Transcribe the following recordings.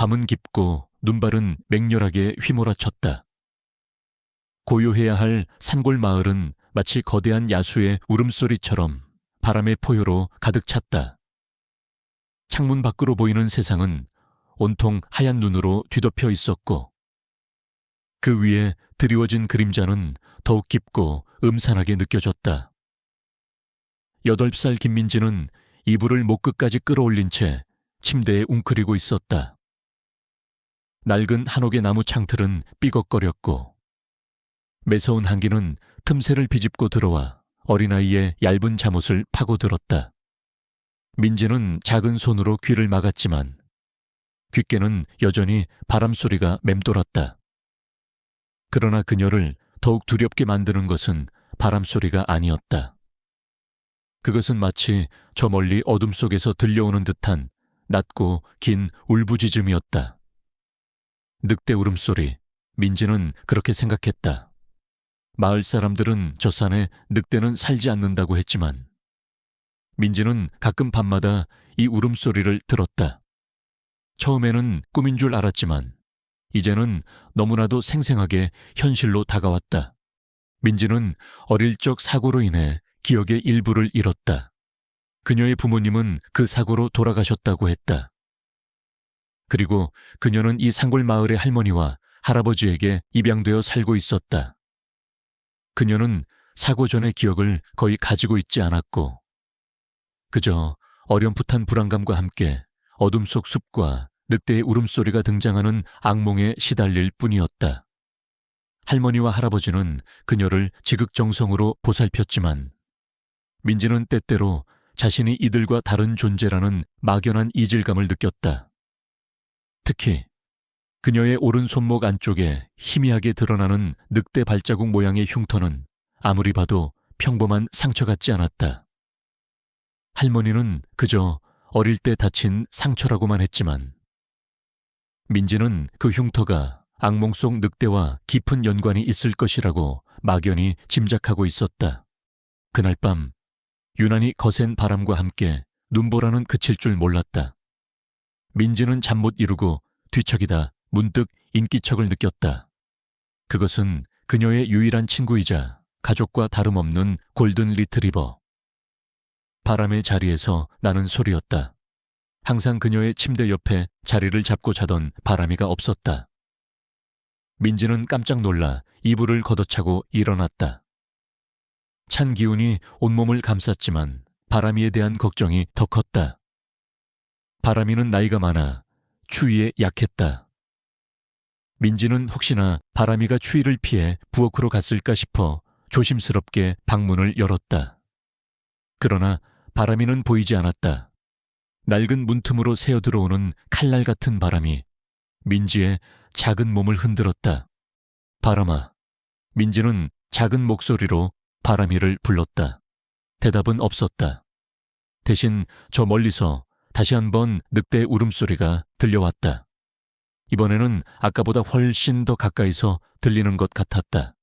밤은 깊고 눈발은 맹렬하게 휘몰아쳤다. 고요해야 할 산골 마을은 마치 거대한 야수의 울음소리처럼 바람의 포효로 가득 찼다. 창문 밖으로 보이는 세상은 온통 하얀 눈으로 뒤덮여 있었고 그 위에 드리워진 그림자는 더욱 깊고 음산하게 느껴졌다. 8살 김민지는 이불을 목끝까지 끌어올린 채 침대에 웅크리고 있었다. 낡은 한옥의 나무 창틀은 삐걱거렸고 매서운 한기는 틈새를 비집고 들어와 어린아이의 얇은 잠옷을 파고들었다. 민지는 작은 손으로 귀를 막았지만 귓가는 여전히 바람소리가 맴돌았다. 그러나 그녀를 더욱 두렵게 만드는 것은 바람소리가 아니었다. 그것은 마치 저 멀리 어둠 속에서 들려오는 듯한 낮고 긴 울부짖음이었다. 늑대 울음소리, 민지는 그렇게 생각했다. 마을 사람들은 저 산에 늑대는 살지 않는다고 했지만 민지는 가끔 밤마다 이 울음소리를 들었다. 처음에는 꿈인 줄 알았지만 이제는 너무나도 생생하게 현실로 다가왔다. 민지는 어릴 적 사고로 인해 기억의 일부를 잃었다. 그녀의 부모님은 그 사고로 돌아가셨다고 했다. 그리고 그녀는 이 산골 마을의 할머니와 할아버지에게 입양되어 살고 있었다. 그녀는 사고 전의 기억을 거의 가지고 있지 않았고 그저 어렴풋한 불안감과 함께 어둠 속 숲과 늑대의 울음소리가 등장하는 악몽에 시달릴 뿐이었다. 할머니와 할아버지는 그녀를 지극정성으로 보살폈지만 민지는 때때로 자신이 이들과 다른 존재라는 막연한 이질감을 느꼈다. 특히 그녀의 오른 손목 안쪽에 희미하게 드러나는 늑대 발자국 모양의 흉터는 아무리 봐도 평범한 상처 같지 않았다. 할머니는 그저 어릴 때 다친 상처라고만 했지만 민지는 그 흉터가 악몽 속 늑대와 깊은 연관이 있을 것이라고 막연히 짐작하고 있었다. 그날 밤 유난히 거센 바람과 함께 눈보라는 그칠 줄 몰랐다. 민지는 잠 못 이루고 뒤척이다 문득 인기척을 느꼈다. 그것은 그녀의 유일한 친구이자 가족과 다름없는 골든 리트리버. 바람의 자리에서 나는 소리였다. 항상 그녀의 침대 옆에 자리를 잡고 자던 바람이가 없었다. 민지는 깜짝 놀라 이불을 걷어차고 일어났다. 찬 기운이 온몸을 감쌌지만 바람이에 대한 걱정이 더 컸다. 바람이는 나이가 많아 추위에 약했다. 민지는 혹시나 바람이가 추위를 피해 부엌으로 갔을까 싶어 조심스럽게 방문을 열었다. 그러나 바람이는 보이지 않았다. 낡은 문틈으로 새어 들어오는 칼날 같은 바람이 민지의 작은 몸을 흔들었다. 바람아. 민지는 작은 목소리로 바람이를 불렀다. 대답은 없었다. 대신 저 멀리서 다시 한번 늑대의 울음소리가 들려왔다. 이번에는 아까보다 훨씬 더 가까이서 들리는 것 같았다.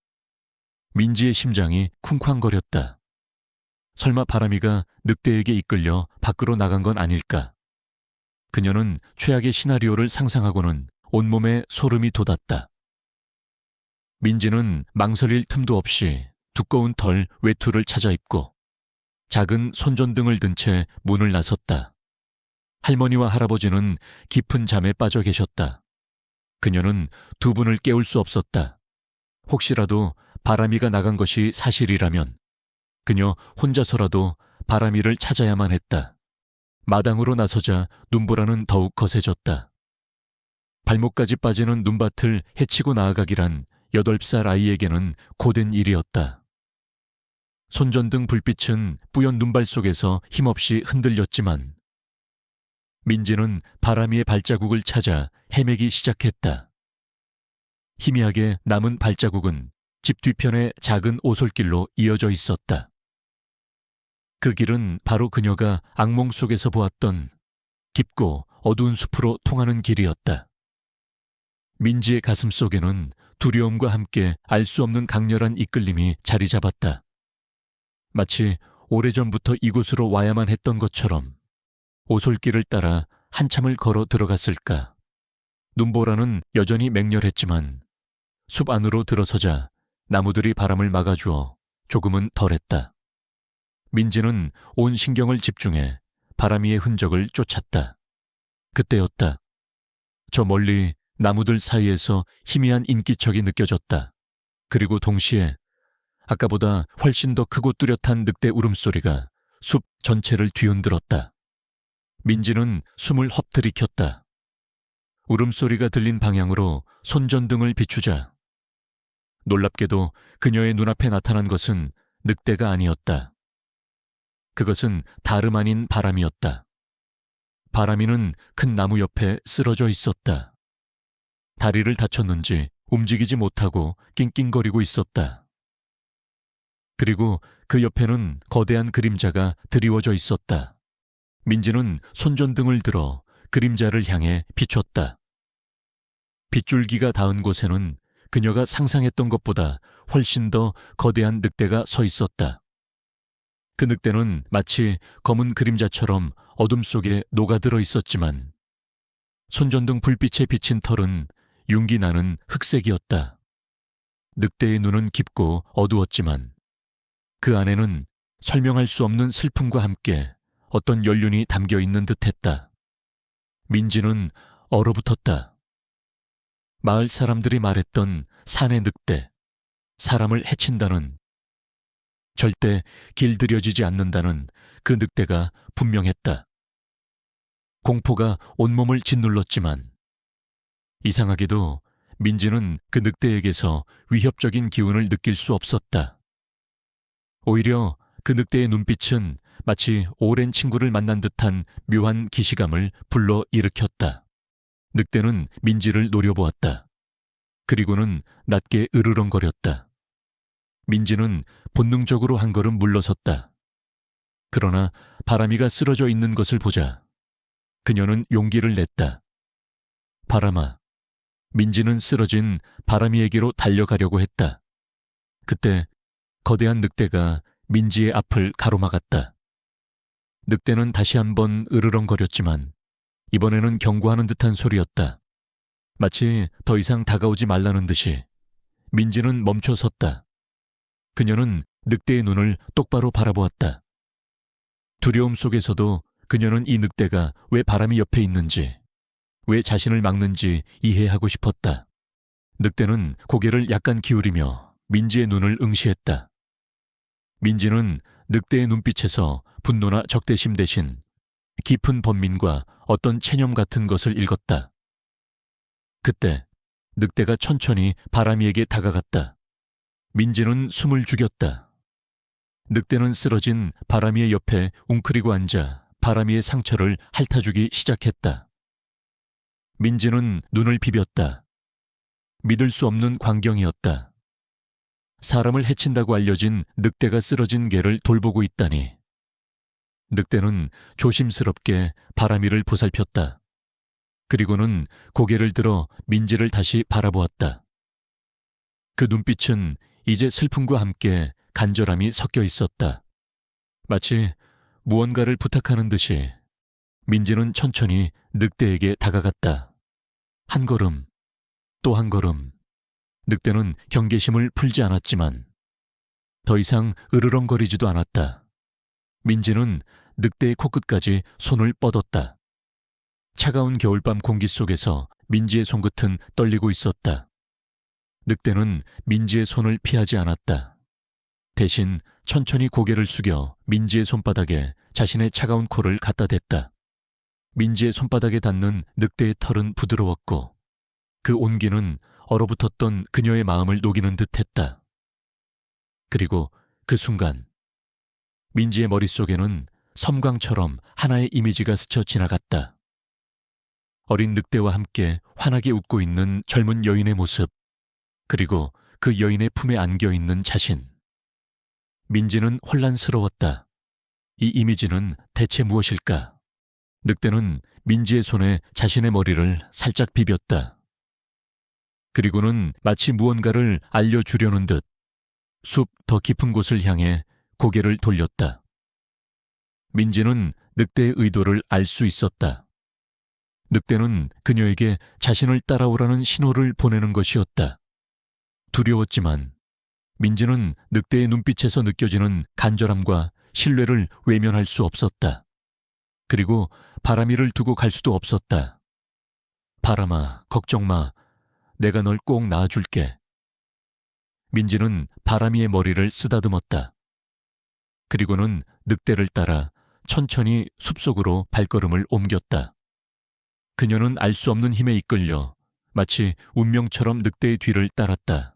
민지의 심장이 쿵쾅거렸다. 설마 바람이가 늑대에게 이끌려 밖으로 나간 건 아닐까? 그녀는 최악의 시나리오를 상상하고는 온몸에 소름이 돋았다. 민지는 망설일 틈도 없이 두꺼운 털 외투를 찾아 입고 작은 손전등을 든 채 문을 나섰다. 할머니와 할아버지는 깊은 잠에 빠져 계셨다. 그녀는 두 분을 깨울 수 없었다. 혹시라도 바람이가 나간 것이 사실이라면 그녀 혼자서라도 바람이를 찾아야만 했다. 마당으로 나서자 눈보라는 더욱 거세졌다. 발목까지 빠지는 눈밭을 헤치고 나아가기란 8살 아이에게는 고된 일이었다. 손전등 불빛은 뿌연 눈발 속에서 힘없이 흔들렸지만 민지는 바람이의 발자국을 찾아 헤매기 시작했다. 희미하게 남은 발자국은 집 뒤편의 작은 오솔길로 이어져 있었다. 그 길은 바로 그녀가 악몽 속에서 보았던 깊고 어두운 숲으로 통하는 길이었다. 민지의 가슴 속에는 두려움과 함께 알 수 없는 강렬한 이끌림이 자리 잡았다. 마치 오래전부터 이곳으로 와야만 했던 것처럼 오솔길을 따라 한참을 걸어 들어갔을까. 눈보라는 여전히 맹렬했지만 숲 안으로 들어서자 나무들이 바람을 막아주어 조금은 덜했다. 민지는 온 신경을 집중해 바람이의 흔적을 쫓았다. 그때였다. 저 멀리 나무들 사이에서 희미한 인기척이 느껴졌다. 그리고 동시에 아까보다 훨씬 더 크고 뚜렷한 늑대 울음소리가 숲 전체를 뒤흔들었다. 민지는 숨을 헛들이켰다. 울음소리가 들린 방향으로 손전등을 비추자 놀랍게도 그녀의 눈앞에 나타난 것은 늑대가 아니었다. 그것은 다름 아닌 바람이었다. 바람이는 큰 나무 옆에 쓰러져 있었다. 다리를 다쳤는지 움직이지 못하고 낑낑거리고 있었다. 그리고 그 옆에는 거대한 그림자가 드리워져 있었다. 민지는 손전등을 들어 그림자를 향해 비췄다. 빗줄기가 닿은 곳에는 그녀가 상상했던 것보다 훨씬 더 거대한 늑대가 서 있었다. 그 늑대는 마치 검은 그림자처럼 어둠 속에 녹아들어 있었지만 손전등 불빛에 비친 털은 윤기 나는 흑색이었다. 늑대의 눈은 깊고 어두웠지만 그 안에는 설명할 수 없는 슬픔과 함께 어떤 연륜이 담겨 있는 듯했다. 민지는 얼어붙었다. 마을 사람들이 말했던 산의 늑대, 사람을 해친다는, 절대 길들여지지 않는다는 그 늑대가 분명했다. 공포가 온몸을 짓눌렀지만 이상하게도 민지는 그 늑대에게서 위협적인 기운을 느낄 수 없었다. 오히려 그 늑대의 눈빛은 마치 오랜 친구를 만난 듯한 묘한 기시감을 불러 일으켰다. 늑대는 민지를 노려보았다. 그리고는 낮게 으르렁거렸다. 민지는 본능적으로 한 걸음 물러섰다. 그러나 바람이가 쓰러져 있는 것을 보자 그녀는 용기를 냈다. 바람아. 민지는 쓰러진 바람이에게로 달려가려고 했다. 그때 거대한 늑대가 민지의 앞을 가로막았다. 늑대는 다시 한번 으르렁거렸지만 이번에는 경고하는 듯한 소리였다. 마치 더 이상 다가오지 말라는 듯이 민지는 멈춰 섰다. 그녀는 늑대의 눈을 똑바로 바라보았다. 두려움 속에서도 그녀는 이 늑대가 왜 바람이 옆에 있는지, 왜 자신을 막는지 이해하고 싶었다. 늑대는 고개를 약간 기울이며 민지의 눈을 응시했다. 민지는 늑대의 눈빛에서 분노나 적대심 대신 깊은 번민과 어떤 체념 같은 것을 읽었다. 그때 늑대가 천천히 바람이에게 다가갔다. 민지는 숨을 죽였다. 늑대는 쓰러진 바람이의 옆에 웅크리고 앉아 바람이의 상처를 핥아주기 시작했다. 민지는 눈을 비볐다. 믿을 수 없는 광경이었다. 사람을 해친다고 알려진 늑대가 쓰러진 개를 돌보고 있다니. 늑대는 조심스럽게 바람이를 보살폈다. 그리고는 고개를 들어 민지를 다시 바라보았다. 그 눈빛은 이제 슬픔과 함께 간절함이 섞여 있었다. 마치 무언가를 부탁하는 듯이 민지는 천천히 늑대에게 다가갔다. 한 걸음, 또 한 걸음. 늑대는 경계심을 풀지 않았지만 더 이상 으르렁거리지도 않았다. 민지는 늑대의 코끝까지 손을 뻗었다. 차가운 겨울밤 공기 속에서 민지의 손끝은 떨리고 있었다. 늑대는 민지의 손을 피하지 않았다. 대신 천천히 고개를 숙여 민지의 손바닥에 자신의 차가운 코를 갖다 댔다. 민지의 손바닥에 닿는 늑대의 털은 부드러웠고 그 온기는 얼어붙었던 그녀의 마음을 녹이는 듯했다. 그리고 그 순간 민지의 머릿속에는 섬광처럼 하나의 이미지가 스쳐 지나갔다. 어린 늑대와 함께 환하게 웃고 있는 젊은 여인의 모습, 그리고 그 여인의 품에 안겨있는 자신. 민지는 혼란스러웠다. 이 이미지는 대체 무엇일까? 늑대는 민지의 손에 자신의 머리를 살짝 비볐다. 그리고는 마치 무언가를 알려주려는 듯 숲 더 깊은 곳을 향해 고개를 돌렸다. 민지는 늑대의 의도를 알 수 있었다. 늑대는 그녀에게 자신을 따라오라는 신호를 보내는 것이었다. 두려웠지만 민지는 늑대의 눈빛에서 느껴지는 간절함과 신뢰를 외면할 수 없었다. 그리고 바람이를 두고 갈 수도 없었다. 바람아, 걱정 마. 내가 널 꼭 낳아줄게. 민지는 바람이의 머리를 쓰다듬었다. 그리고는 늑대를 따라 천천히 숲속으로 발걸음을 옮겼다. 그녀는 알 수 없는 힘에 이끌려 마치 운명처럼 늑대의 뒤를 따랐다.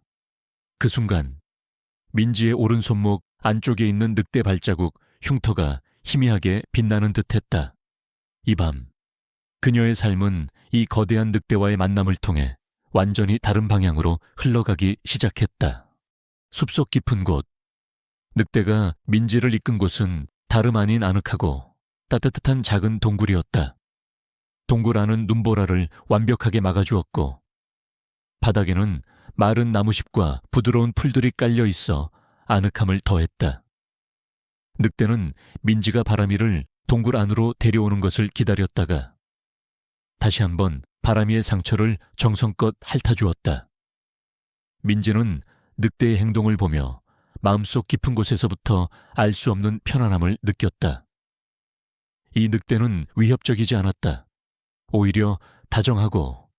그 순간 민지의 오른손목 안쪽에 있는 늑대 발자국 흉터가 희미하게 빛나는 듯했다. 이 밤 그녀의 삶은 이 거대한 늑대와의 만남을 통해 완전히 다른 방향으로 흘러가기 시작했다. 숲속 깊은 곳, 늑대가 민지를 이끈 곳은 다름 아닌 아늑하고 따뜻한 작은 동굴이었다. 동굴 안은 눈보라를 완벽하게 막아주었고 바닥에는 마른 나무잎과 부드러운 풀들이 깔려 있어 아늑함을 더했다. 늑대는 민지가 바람이를 동굴 안으로 데려오는 것을 기다렸다가 다시 한번 바람이의 상처를 정성껏 핥아주었다. 민지는 늑대의 행동을 보며 마음속 깊은 곳에서부터 알 수 없는 편안함을 느꼈다. 이 늑대는 위협적이지 않았다. 오히려 다정하고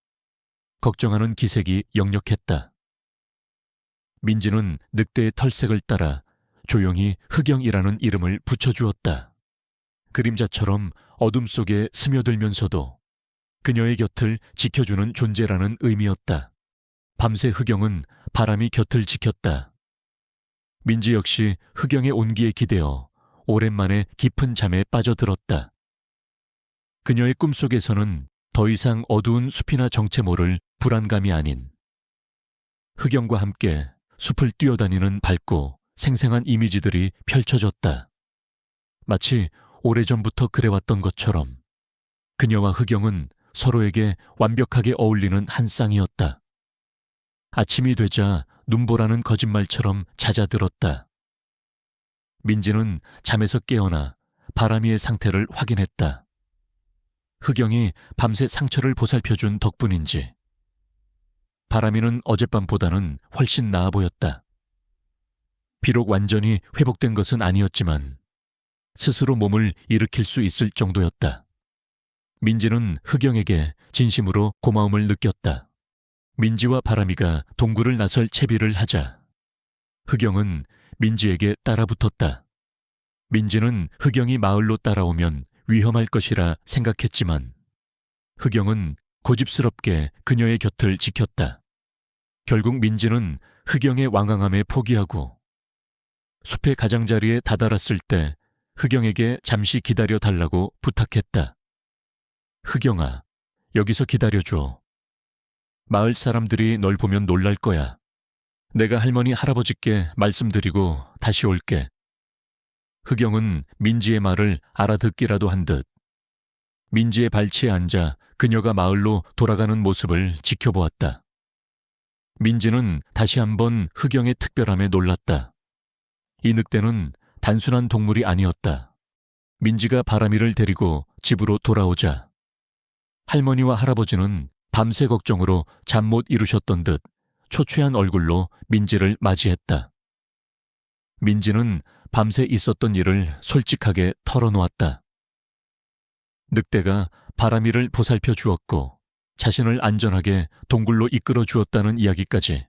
걱정하는 기색이 역력했다. 민지는 늑대의 털색을 따라 조용히 흑영이라는 이름을 붙여주었다. 그림자처럼 어둠 속에 스며들면서도 그녀의 곁을 지켜주는 존재라는 의미였다. 밤새 흑영은 바람이 곁을 지켰다. 민지 역시 흑영의 온기에 기대어 오랜만에 깊은 잠에 빠져들었다. 그녀의 꿈속에서는 더 이상 어두운 숲이나 정체 모를 불안감이 아닌 흑영과 함께 숲을 뛰어다니는 밝고 생생한 이미지들이 펼쳐졌다. 마치 오래전부터 그래왔던 것처럼 그녀와 흑영은 서로에게 완벽하게 어울리는 한 쌍이었다. 아침이 되자 눈보라는 거짓말처럼 잦아들었다. 민지는 잠에서 깨어나 바람이의 상태를 확인했다. 흑영이 밤새 상처를 보살펴준 덕분인지 바람이는 어젯밤보다는 훨씬 나아 보였다. 비록 완전히 회복된 것은 아니었지만 스스로 몸을 일으킬 수 있을 정도였다. 민지는 흑영에게 진심으로 고마움을 느꼈다. 민지와 바람이가 동굴을 나설 채비를 하자 흑영은 민지에게 따라붙었다. 민지는 흑영이 마을로 따라오면 위험할 것이라 생각했지만 흑영은 고집스럽게 그녀의 곁을 지켰다. 결국 민지는 흑영의 완강함에 포기하고 숲의 가장자리에 다다랐을 때 흑영에게 잠시 기다려 달라고 부탁했다. 흑영아, 여기서 기다려줘. 마을 사람들이 널 보면 놀랄 거야. 내가 할머니 할아버지께 말씀드리고 다시 올게. 흑영은 민지의 말을 알아듣기라도 한 듯 민지의 발치에 앉아 그녀가 마을로 돌아가는 모습을 지켜보았다. 민지는 다시 한번 흑영의 특별함에 놀랐다. 이 늑대는 단순한 동물이 아니었다. 민지가 바람이를 데리고 집으로 돌아오자 할머니와 할아버지는 밤새 걱정으로 잠 못 이루셨던 듯 초췌한 얼굴로 민지를 맞이했다. 민지는 밤새 있었던 일을 솔직하게 털어놓았다. 늑대가 바람이를 보살펴 주었고 자신을 안전하게 동굴로 이끌어 주었다는 이야기까지.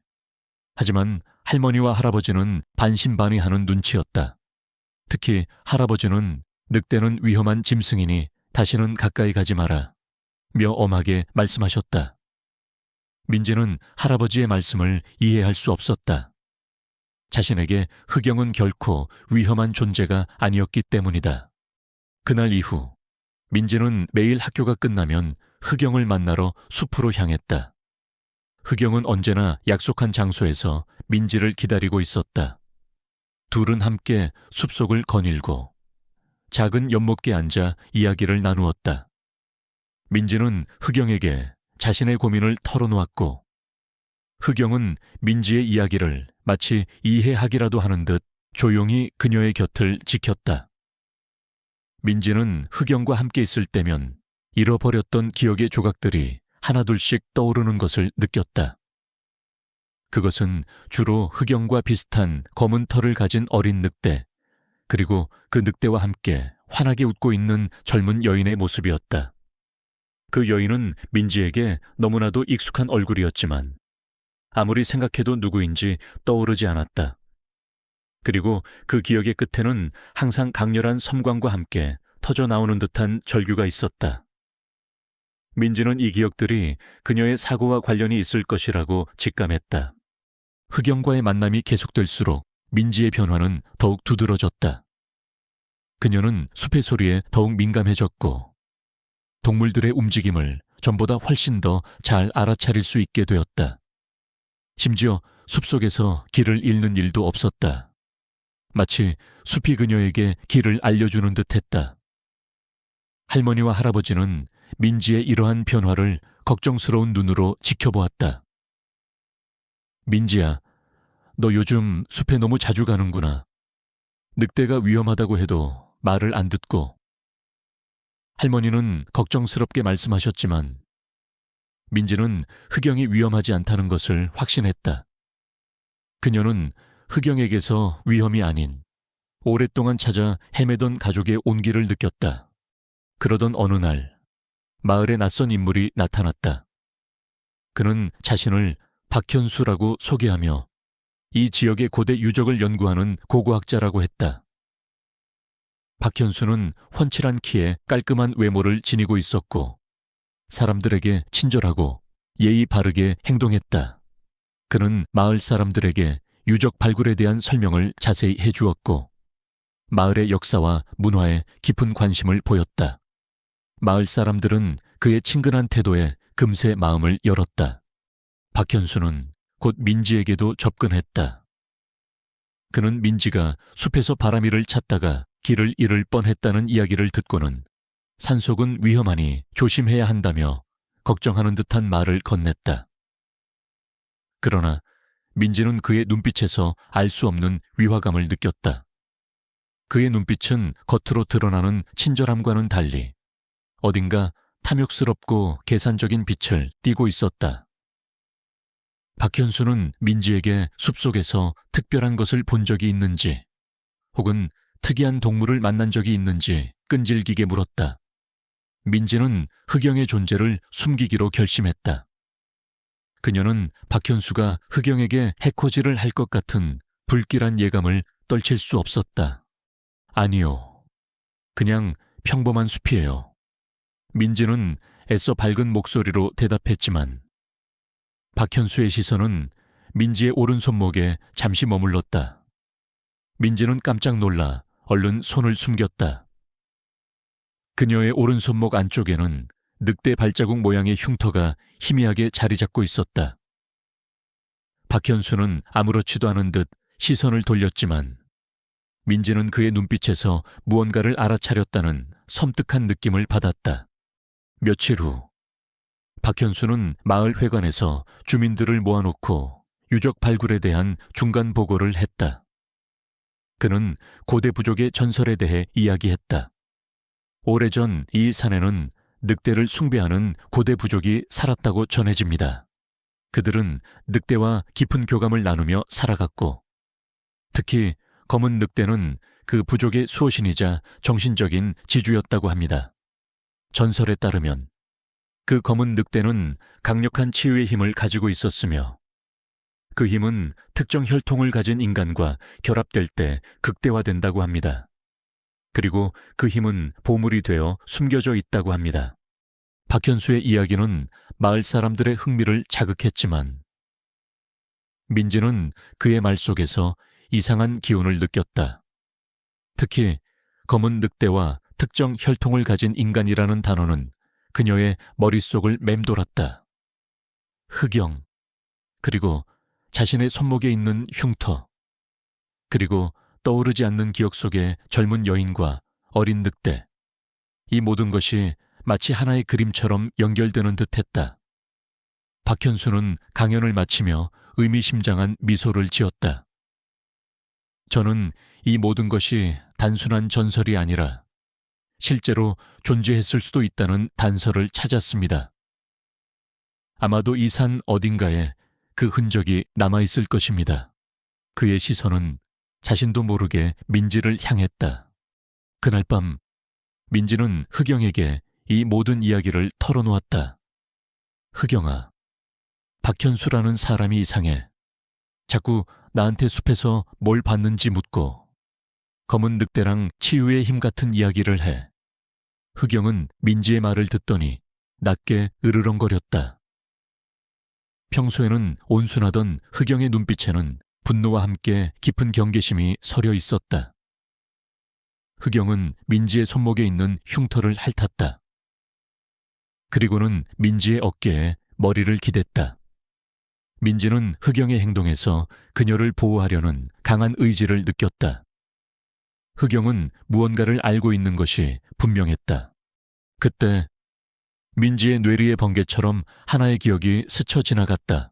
하지만 할머니와 할아버지는 반신반의하는 눈치였다. 특히 할아버지는 늑대는 위험한 짐승이니 다시는 가까이 가지 마라 며 엄하게 말씀하셨다. 민지는 할아버지의 말씀을 이해할 수 없었다. 자신에게 흑영은 결코 위험한 존재가 아니었기 때문이다. 그날 이후 민지는 매일 학교가 끝나면 흑영을 만나러 숲으로 향했다. 흑영은 언제나 약속한 장소에서 민지를 기다리고 있었다. 둘은 함께 숲속을 거닐고 작은 연못에 앉아 이야기를 나누었다. 민지는 흑영에게 자신의 고민을 털어놓았고 흑영은 민지의 이야기를 마치 이해하기라도 하는 듯 조용히 그녀의 곁을 지켰다. 민지는 흑영과 함께 있을 때면 잃어버렸던 기억의 조각들이 하나둘씩 떠오르는 것을 느꼈다. 그것은 주로 흑영과 비슷한 검은 털을 가진 어린 늑대, 그리고 그 늑대와 함께 환하게 웃고 있는 젊은 여인의 모습이었다. 그 여인은 민지에게 너무나도 익숙한 얼굴이었지만 아무리 생각해도 누구인지 떠오르지 않았다. 그리고 그 기억의 끝에는 항상 강렬한 섬광과 함께 터져 나오는 듯한 절규가 있었다. 민지는 이 기억들이 그녀의 사고와 관련이 있을 것이라고 직감했다. 흑영과의 만남이 계속될수록 민지의 변화는 더욱 두드러졌다. 그녀는 숲의 소리에 더욱 민감해졌고 동물들의 움직임을 전보다 훨씬 더 잘 알아차릴 수 있게 되었다. 심지어 숲속에서 길을 잃는 일도 없었다. 마치 숲이 그녀에게 길을 알려주는 듯했다. 할머니와 할아버지는 민지의 이러한 변화를 걱정스러운 눈으로 지켜보았다. 민지야, 너 요즘 숲에 너무 자주 가는구나. 늑대가 위험하다고 해도 말을 안 듣고. 할머니는 걱정스럽게 말씀하셨지만 민지는 흑영이 위험하지 않다는 것을 확신했다. 그녀는 흑영에게서 위험이 아닌 오랫동안 찾아 헤매던 가족의 온기를 느꼈다. 그러던 어느 날 마을에 낯선 인물이 나타났다. 그는 자신을 박현수라고 소개하며 이 지역의 고대 유적을 연구하는 고고학자라고 했다. 박현수는 훤칠한 키에 깔끔한 외모를 지니고 있었고 사람들에게 친절하고 예의 바르게 행동했다. 그는 마을 사람들에게 유적 발굴에 대한 설명을 자세히 해주었고 마을의 역사와 문화에 깊은 관심을 보였다. 마을 사람들은 그의 친근한 태도에 금세 마음을 열었다. 박현수는 곧 민지에게도 접근했다. 그는 민지가 숲에서 바람이를 찾다가 길을 잃을 뻔했다는 이야기를 듣고는 산속은 위험하니 조심해야 한다며 걱정하는 듯한 말을 건넸다. 그러나 민지는 그의 눈빛에서 알 수 없는 위화감을 느꼈다. 그의 눈빛은 겉으로 드러나는 친절함과는 달리 어딘가 탐욕스럽고 계산적인 빛을 띠고 있었다. 박현수는 민지에게 숲속에서 특별한 것을 본 적이 있는지 혹은 특이한 동물을 만난 적이 있는지 끈질기게 물었다. 민지는 흑영의 존재를 숨기기로 결심했다. 그녀는 박현수가 흑영에게 해코지를 할 것 같은 불길한 예감을 떨칠 수 없었다. 아니요. 그냥 평범한 숲이에요. 민지는 애써 밝은 목소리로 대답했지만 박현수의 시선은 민지의 오른손목에 잠시 머물렀다. 민지는 깜짝 놀라 얼른 손을 숨겼다. 그녀의 오른손목 안쪽에는 늑대 발자국 모양의 흉터가 희미하게 자리 잡고 있었다. 박현수는 아무렇지도 않은 듯 시선을 돌렸지만 민지는 그의 눈빛에서 무언가를 알아차렸다는 섬뜩한 느낌을 받았다. 며칠 후 박현수는 마을 회관에서 주민들을 모아놓고 유적 발굴에 대한 중간 보고를 했다. 그는 고대 부족의 전설에 대해 이야기했다. 오래전 이 산에는 늑대를 숭배하는 고대 부족이 살았다고 전해집니다. 그들은 늑대와 깊은 교감을 나누며 살아갔고 특히 검은 늑대는 그 부족의 수호신이자 정신적인 지주였다고 합니다. 전설에 따르면 그 검은 늑대는 강력한 치유의 힘을 가지고 있었으며 그 힘은 특정 혈통을 가진 인간과 결합될 때 극대화된다고 합니다. 그리고 그 힘은 보물이 되어 숨겨져 있다고 합니다. 박현수의 이야기는 마을 사람들의 흥미를 자극했지만 민지는 그의 말 속에서 이상한 기운을 느꼈다. 특히 검은 늑대와 특정 혈통을 가진 인간이라는 단어는 그녀의 머릿속을 맴돌았다. 흑영, 그리고 자신의 손목에 있는 흉터, 그리고 떠오르지 않는 기억 속의 젊은 여인과 어린 늑대. 이 모든 것이 마치 하나의 그림처럼 연결되는 듯했다. 박현수는 강연을 마치며 의미심장한 미소를 지었다. 저는 이 모든 것이 단순한 전설이 아니라 실제로 존재했을 수도 있다는 단서를 찾았습니다. 아마도 이 산 어딘가에 그 흔적이 남아있을 것입니다. 그의 시선은 자신도 모르게 민지를 향했다. 그날 밤 민지는 흑영에게 이 모든 이야기를 털어놓았다. 흑영아, 박현수라는 사람이 이상해. 자꾸 나한테 숲에서 뭘 봤는지 묻고 검은 늑대랑 치유의 힘 같은 이야기를 해. 흑영은 민지의 말을 듣더니 낮게 으르렁거렸다. 평소에는 온순하던 흑영의 눈빛에는 분노와 함께 깊은 경계심이 서려 있었다. 흑영은 민지의 손목에 있는 흉터를 핥았다. 그리고는 민지의 어깨에 머리를 기댔다. 민지는 흑영의 행동에서 그녀를 보호하려는 강한 의지를 느꼈다. 흑영은 무언가를 알고 있는 것이 분명했다. 그때 민지의 뇌리의 번개처럼 하나의 기억이 스쳐 지나갔다.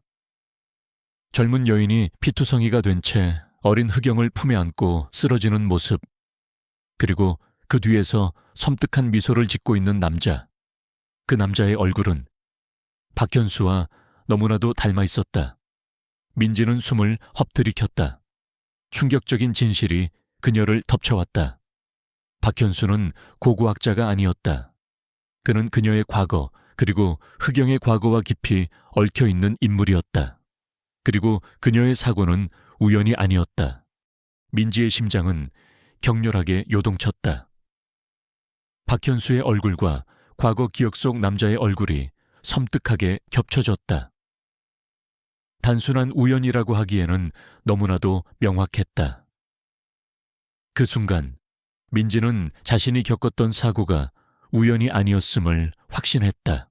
젊은 여인이 피투성이가 된 채 어린 흑영을 품에 안고 쓰러지는 모습, 그리고 그 뒤에서 섬뜩한 미소를 짓고 있는 남자. 그 남자의 얼굴은 박현수와 너무나도 닮아 있었다. 민지는 숨을 헛들이켰다. 충격적인 진실이 그녀를 덮쳐왔다. 박현수는 고고학자가 아니었다. 그는 그녀의 과거, 그리고 흑영의 과거와 깊이 얽혀있는 인물이었다. 그리고 그녀의 사고는 우연이 아니었다. 민지의 심장은 격렬하게 요동쳤다. 박현수의 얼굴과 과거 기억 속 남자의 얼굴이 섬뜩하게 겹쳐졌다. 단순한 우연이라고 하기에는 너무나도 명확했다. 그 순간 민지는 자신이 겪었던 사고가 우연이 아니었음을 확신했다.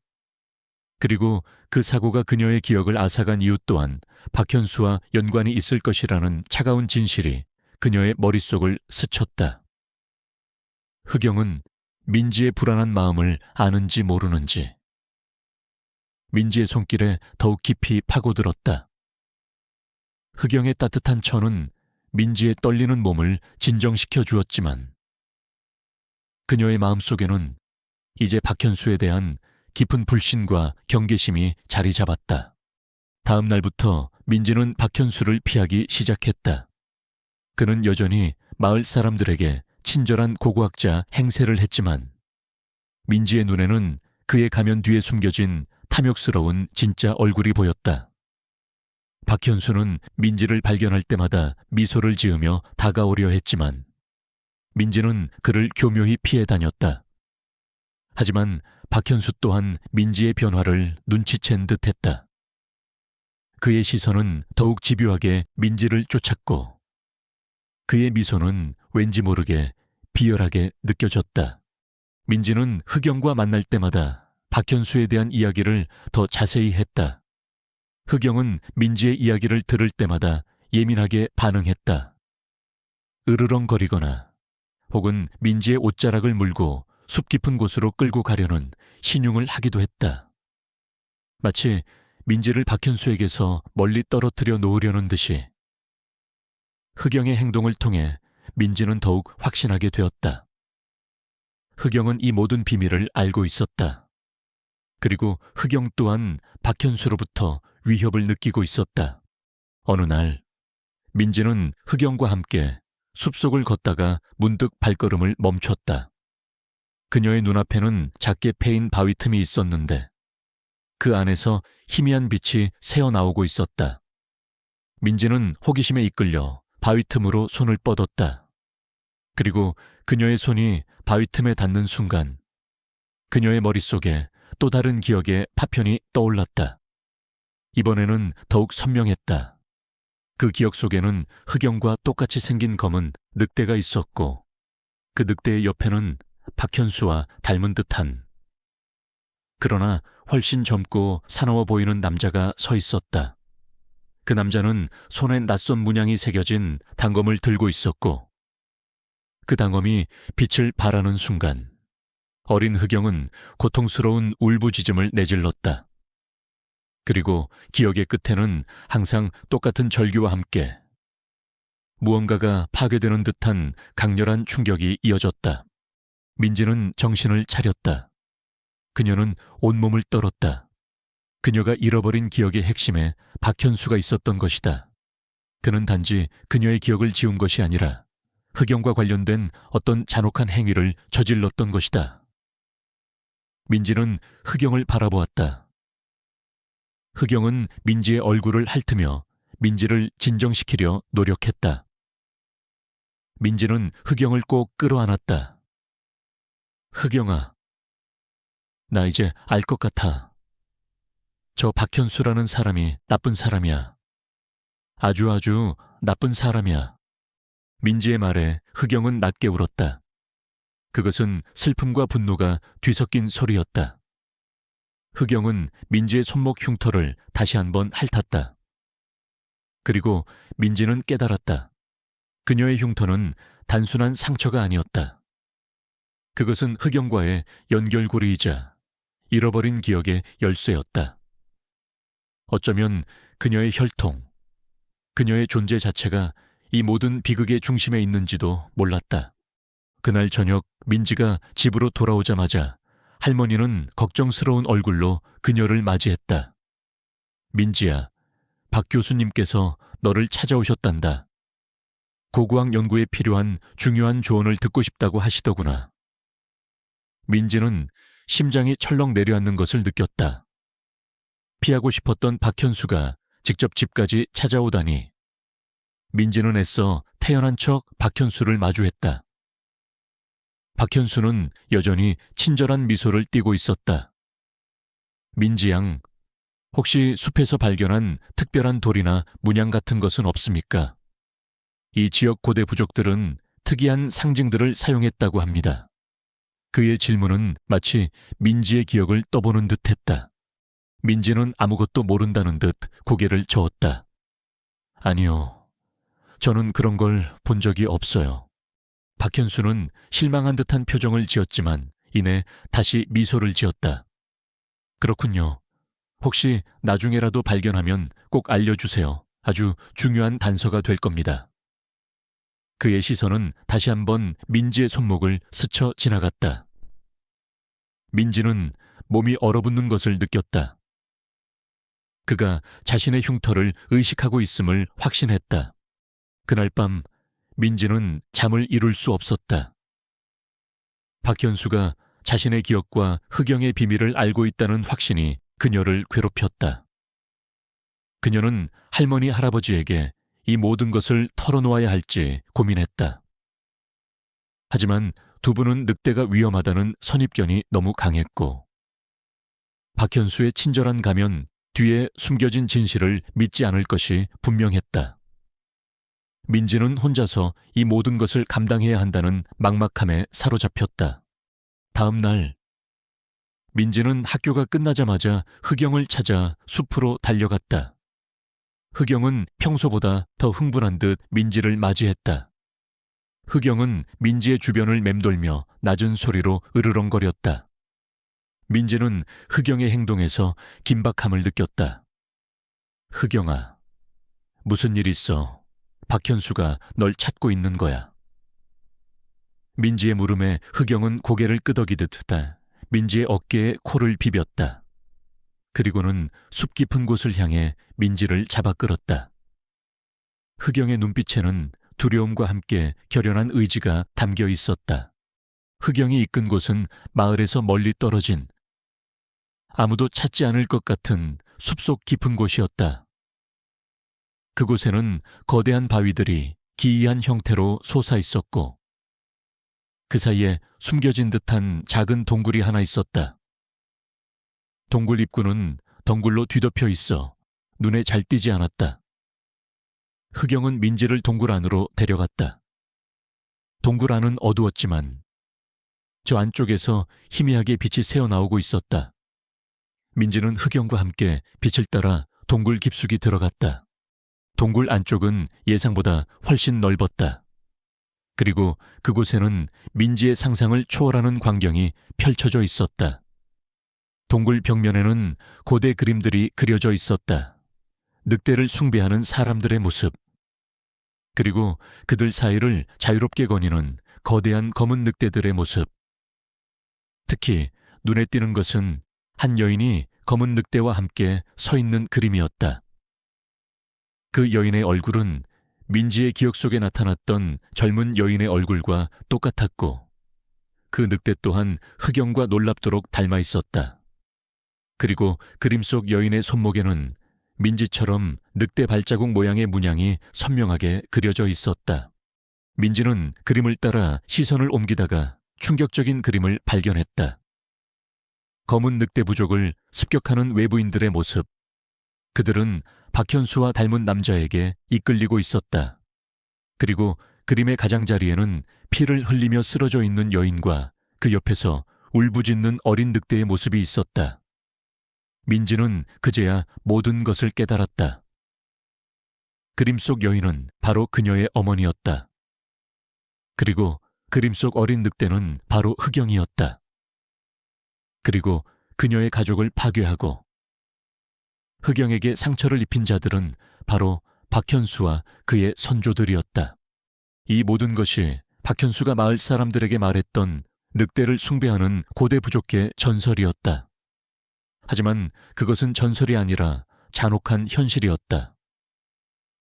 그리고 그 사고가 그녀의 기억을 앗아간 이유 또한 박현수와 연관이 있을 것이라는 차가운 진실이 그녀의 머릿속을 스쳤다. 흑영은 민지의 불안한 마음을 아는지 모르는지 민지의 손길에 더욱 깊이 파고들었다. 흑영의 따뜻한 천은 민지의 떨리는 몸을 진정시켜 주었지만 그녀의 마음속에는 이제 박현수에 대한 깊은 불신과 경계심이 자리 잡았다. 다음 날부터 민지는 박현수를 피하기 시작했다. 그는 여전히 마을 사람들에게 친절한 고고학자 행세를 했지만 민지의 눈에는 그의 가면 뒤에 숨겨진 탐욕스러운 진짜 얼굴이 보였다. 박현수는 민지를 발견할 때마다 미소를 지으며 다가오려 했지만 민지는 그를 교묘히 피해 다녔다. 하지만 박현수 또한 민지의 변화를 눈치챈 듯했다. 그의 시선은 더욱 집요하게 민지를 쫓았고 그의 미소는 왠지 모르게 비열하게 느껴졌다. 민지는 흑영과 만날 때마다 박현수에 대한 이야기를 더 자세히 했다. 흑영은 민지의 이야기를 들을 때마다 예민하게 반응했다. 으르렁거리거나 혹은 민지의 옷자락을 물고 숲 깊은 곳으로 끌고 가려는 신용을 하기도 했다. 마치 민지를 박현수에게서 멀리 떨어뜨려 놓으려는 듯이. 흑영의 행동을 통해 민지는 더욱 확신하게 되었다. 흑영은 이 모든 비밀을 알고 있었다. 그리고 흑영 또한 박현수로부터 위협을 느끼고 있었다. 어느 날 민지는 흑영과 함께 숲속을 걷다가 문득 발걸음을 멈췄다. 그녀의 눈앞에는 작게 패인 바위 틈이 있었는데 그 안에서 희미한 빛이 새어나오고 있었다. 민지는 호기심에 이끌려 바위 틈으로 손을 뻗었다. 그리고 그녀의 손이 바위 틈에 닿는 순간 그녀의 머릿속에 또 다른 기억의 파편이 떠올랐다. 이번에는 더욱 선명했다. 그 기억 속에는 흑영과 똑같이 생긴 검은 늑대가 있었고 그 늑대의 옆에는 박현수와 닮은 듯한, 그러나 훨씬 젊고 사나워 보이는 남자가 서 있었다. 그 남자는 손에 낯선 문양이 새겨진 단검을 들고 있었고 그 단검이 빛을 발하는 순간 어린 흑영은 고통스러운 울부짖음을 내질렀다. 그리고 기억의 끝에는 항상 똑같은 절규와 함께 무언가가 파괴되는 듯한 강렬한 충격이 이어졌다. 민지는 정신을 차렸다. 그녀는 온몸을 떨었다. 그녀가 잃어버린 기억의 핵심에 박현수가 있었던 것이다. 그는 단지 그녀의 기억을 지운 것이 아니라 흑영과 관련된 어떤 잔혹한 행위를 저질렀던 것이다. 민지는 흑영을 바라보았다. 흑영은 민지의 얼굴을 핥으며 민지를 진정시키려 노력했다. 민지는 흑영을 꼭 끌어안았다. 흑영아, 나 이제 알 것 같아. 저 박현수라는 사람이 나쁜 사람이야. 아주 나쁜 사람이야. 민지의 말에 흑영은 낮게 울었다. 그것은 슬픔과 분노가 뒤섞인 소리였다. 흑영은 민지의 손목 흉터를 다시 한번 핥았다. 그리고 민지는 깨달았다. 그녀의 흉터는 단순한 상처가 아니었다. 그것은 흑영과의 연결고리이자 잃어버린 기억의 열쇠였다. 어쩌면 그녀의 혈통, 그녀의 존재 자체가 이 모든 비극의 중심에 있는지도 몰랐다. 그날 저녁 민지가 집으로 돌아오자마자 할머니는 걱정스러운 얼굴로 그녀를 맞이했다. 민지야, 박 교수님께서 너를 찾아오셨단다. 고고학 연구에 필요한 중요한 조언을 듣고 싶다고 하시더구나. 민지는 심장이 철렁 내려앉는 것을 느꼈다. 피하고 싶었던 박현수가 직접 집까지 찾아오다니. 민지는 애써 태연한 척 박현수를 마주했다. 박현수는 여전히 친절한 미소를 띠고 있었다. 민지 양, 혹시 숲에서 발견한 특별한 돌이나 문양 같은 것은 없습니까? 이 지역 고대 부족들은 특이한 상징들을 사용했다고 합니다. 그의 질문은 마치 민지의 기억을 떠보는 듯했다. 민지는 아무것도 모른다는 듯 고개를 저었다. 아니요, 저는 그런 걸 본 적이 없어요. 박현수는 실망한 듯한 표정을 지었지만 이내 다시 미소를 지었다. 그렇군요. 혹시 나중에라도 발견하면 꼭 알려주세요. 아주 중요한 단서가 될 겁니다. 그의 시선은 다시 한번 민지의 손목을 스쳐 지나갔다. 민지는 몸이 얼어붙는 것을 느꼈다. 그가 자신의 흉터를 의식하고 있음을 확신했다. 그날 밤 민지는 잠을 이룰 수 없었다. 박현수가 자신의 기억과 흑영의 비밀을 알고 있다는 확신이 그녀를 괴롭혔다. 그녀는 할머니 할아버지에게 이 모든 것을 털어놓아야 할지 고민했다. 하지만 두 분은 늑대가 위험하다는 선입견이 너무 강했고 박현수의 친절한 가면 뒤에 숨겨진 진실을 믿지 않을 것이 분명했다. 민지는 혼자서 이 모든 것을 감당해야 한다는 막막함에 사로잡혔다. 다음 날 민지는 학교가 끝나자마자 흑영을 찾아 숲으로 달려갔다. 흑영은 평소보다 더 흥분한 듯 민지를 맞이했다. 흑영은 민지의 주변을 맴돌며 낮은 소리로 으르렁거렸다. 민지는 흑영의 행동에서 긴박함을 느꼈다. 흑영아, 무슨 일 있어? 박현수가 널 찾고 있는 거야. 민지의 물음에 흑영은 고개를 끄덕이듯 민지의 어깨에 코를 비볐다. 그리고는 숲 깊은 곳을 향해 민지를 잡아 끌었다. 흑영의 눈빛에는 두려움과 함께 결연한 의지가 담겨 있었다. 흑영이 이끈 곳은 마을에서 멀리 떨어진 아무도 찾지 않을 것 같은 숲속 깊은 곳이었다. 그곳에는 거대한 바위들이 기이한 형태로 솟아 있었고 그 사이에 숨겨진 듯한 작은 동굴이 하나 있었다. 동굴 입구는 덩굴로 뒤덮여 있어 눈에 잘 띄지 않았다. 흑영은 민지를 동굴 안으로 데려갔다. 동굴 안은 어두웠지만 저 안쪽에서 희미하게 빛이 새어나오고 있었다. 민지는 흑영과 함께 빛을 따라 동굴 깊숙이 들어갔다. 동굴 안쪽은 예상보다 훨씬 넓었다. 그리고 그곳에는 민지의 상상을 초월하는 광경이 펼쳐져 있었다. 동굴 벽면에는 고대 그림들이 그려져 있었다. 늑대를 숭배하는 사람들의 모습. 그리고 그들 사이를 자유롭게 거니는 거대한 검은 늑대들의 모습. 특히 눈에 띄는 것은 한 여인이 검은 늑대와 함께 서 있는 그림이었다. 그 여인의 얼굴은 민지의 기억 속에 나타났던 젊은 여인의 얼굴과 똑같았고 그 늑대 또한 흑영과 놀랍도록 닮아 있었다. 그리고 그림 속 여인의 손목에는 민지처럼 늑대 발자국 모양의 문양이 선명하게 그려져 있었다. 민지는 그림을 따라 시선을 옮기다가 충격적인 그림을 발견했다. 검은 늑대 부족을 습격하는 외부인들의 모습. 그들은 박현수와 닮은 남자에게 이끌리고 있었다. 그리고 그림의 가장자리에는 피를 흘리며 쓰러져 있는 여인과 그 옆에서 울부짖는 어린 늑대의 모습이 있었다. 민지는 그제야 모든 것을 깨달았다. 그림 속 여인은 바로 그녀의 어머니였다. 그리고 그림 속 어린 늑대는 바로 흑영이었다. 그리고 그녀의 가족을 파괴하고 흑영에게 상처를 입힌 자들은 바로 박현수와 그의 선조들이었다. 이 모든 것이 박현수가 마을 사람들에게 말했던 늑대를 숭배하는 고대 부족의 전설이었다. 하지만 그것은 전설이 아니라 잔혹한 현실이었다.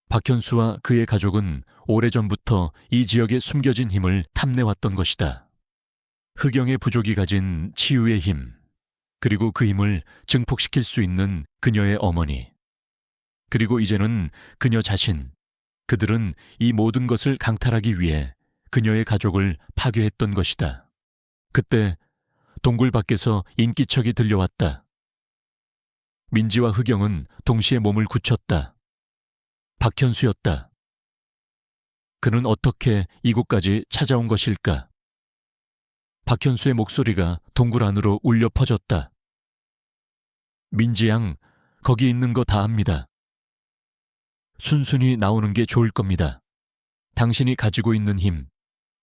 박현수와 그의 가족은 오래전부터 이 지역에 숨겨진 힘을 탐내왔던 것이다. 흑영의 부족이 가진 치유의 힘, 그리고 그 힘을 증폭시킬 수 있는 그녀의 어머니, 그리고 이제는 그녀 자신, 그들은 이 모든 것을 강탈하기 위해 그녀의 가족을 파괴했던 것이다. 그때 동굴 밖에서 인기척이 들려왔다. 민지와 흑영은 동시에 몸을 굳혔다. 박현수였다. 그는 어떻게 이곳까지 찾아온 것일까? 박현수의 목소리가 동굴 안으로 울려 퍼졌다. 민지 양, 거기 있는 거 다 압니다. 순순히 나오는 게 좋을 겁니다. 당신이 가지고 있는 힘,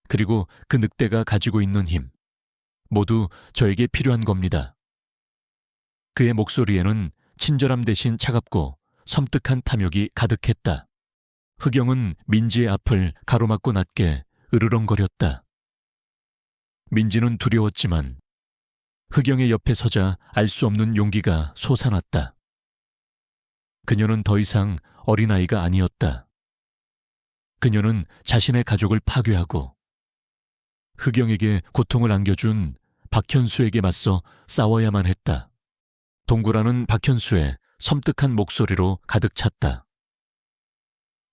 그리고 그 늑대가 가지고 있는 힘, 모두 저에게 필요한 겁니다. 그의 목소리에는 친절함 대신 차갑고 섬뜩한 탐욕이 가득했다. 흑영은 민지의 앞을 가로막고 낮게 으르렁거렸다. 민지는 두려웠지만 흑영의 옆에 서자 알 수 없는 용기가 솟아났다. 그녀는 더 이상 어린아이가 아니었다. 그녀는 자신의 가족을 파괴하고 흑영에게 고통을 안겨준 박현수에게 맞서 싸워야만 했다. 동굴 안은 박현수의 섬뜩한 목소리로 가득 찼다.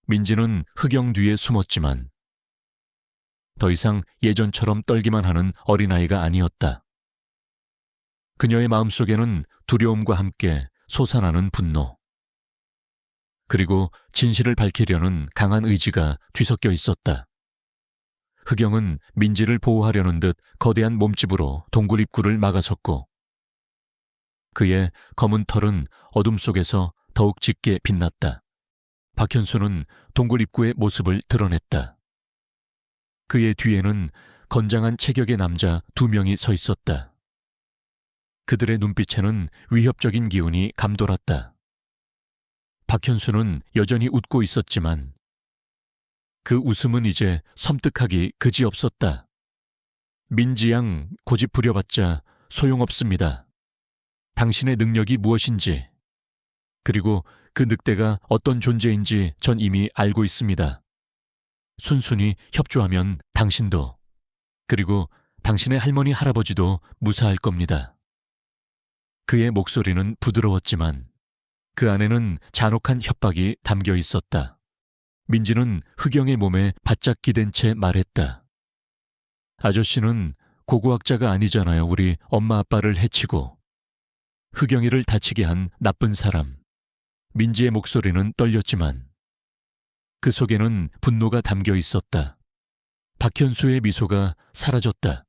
민지는 흑영 뒤에 숨었지만 더 이상 예전처럼 떨기만 하는 어린아이가 아니었다. 그녀의 마음속에는 두려움과 함께 솟아나는 분노, 그리고 진실을 밝히려는 강한 의지가 뒤섞여 있었다. 흑영은 민지를 보호하려는 듯 거대한 몸집으로 동굴 입구를 막아섰고 그의 검은 털은 어둠 속에서 더욱 짙게 빛났다. 박현수는 동굴 입구의 모습을 드러냈다. 그의 뒤에는 건장한 체격의 남자 2명이 서 있었다. 그들의 눈빛에는 위협적인 기운이 감돌았다. 박현수는 여전히 웃고 있었지만 그 웃음은 이제 섬뜩하기 그지없었다. 민지 양, 고집 부려봤자 소용없습니다. 당신의 능력이 무엇인지, 그리고 그 늑대가 어떤 존재인지 전 이미 알고 있습니다. 순순히 협조하면 당신도, 그리고 당신의 할머니 할아버지도 무사할 겁니다. 그의 목소리는 부드러웠지만 그 안에는 잔혹한 협박이 담겨 있었다. 민지는 흑영의 몸에 바짝 기댄 채 말했다. 아저씨는 고고학자가 아니잖아요. 우리 엄마 아빠를 해치고 흑영이를 다치게 한 나쁜 사람. 민지의 목소리는 떨렸지만 그 속에는 분노가 담겨 있었다. 박현수의 미소가 사라졌다.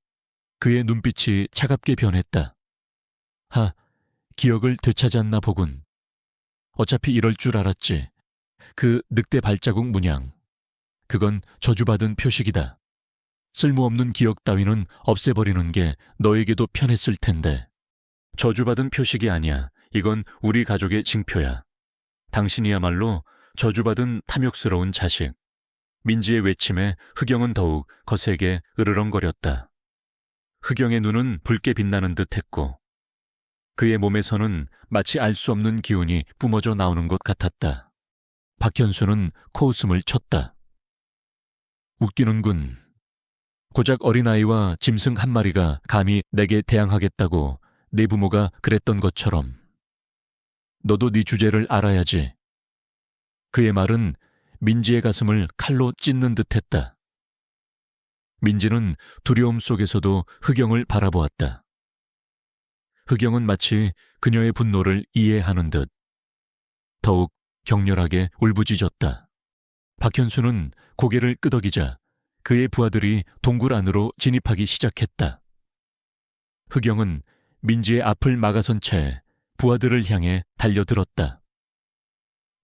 그의 눈빛이 차갑게 변했다. 기억을 되찾았나 보군. 어차피 이럴 줄 알았지. 그 늑대 발자국 문양. 그건 저주받은 표식이다. 쓸모없는 기억 따위는 없애버리는 게 너에게도 편했을 텐데. 저주받은 표식이 아니야. 이건 우리 가족의 징표야. 당신이야말로 저주받은 탐욕스러운 자식. 민지의 외침에 흑영은 더욱 거세게 으르렁거렸다. 흑영의 눈은 붉게 빛나는 듯했고 그의 몸에서는 마치 알 수 없는 기운이 뿜어져 나오는 것 같았다. 박현수는 코웃음을 쳤다. 웃기는군. 고작 어린아이와 짐승 한 마리가 감히 내게 대항하겠다고 네 부모가 그랬던 것처럼. 너도 네 주제를 알아야지. 그의 말은 민지의 가슴을 칼로 찢는 듯했다. 민지는 두려움 속에서도 흑영을 바라보았다. 흑영은 마치 그녀의 분노를 이해하는 듯 더욱 격렬하게 울부짖었다. 박현수는 고개를 끄덕이자 그의 부하들이 동굴 안으로 진입하기 시작했다. 흑영은 민지의 앞을 막아선 채 부하들을 향해 달려들었다.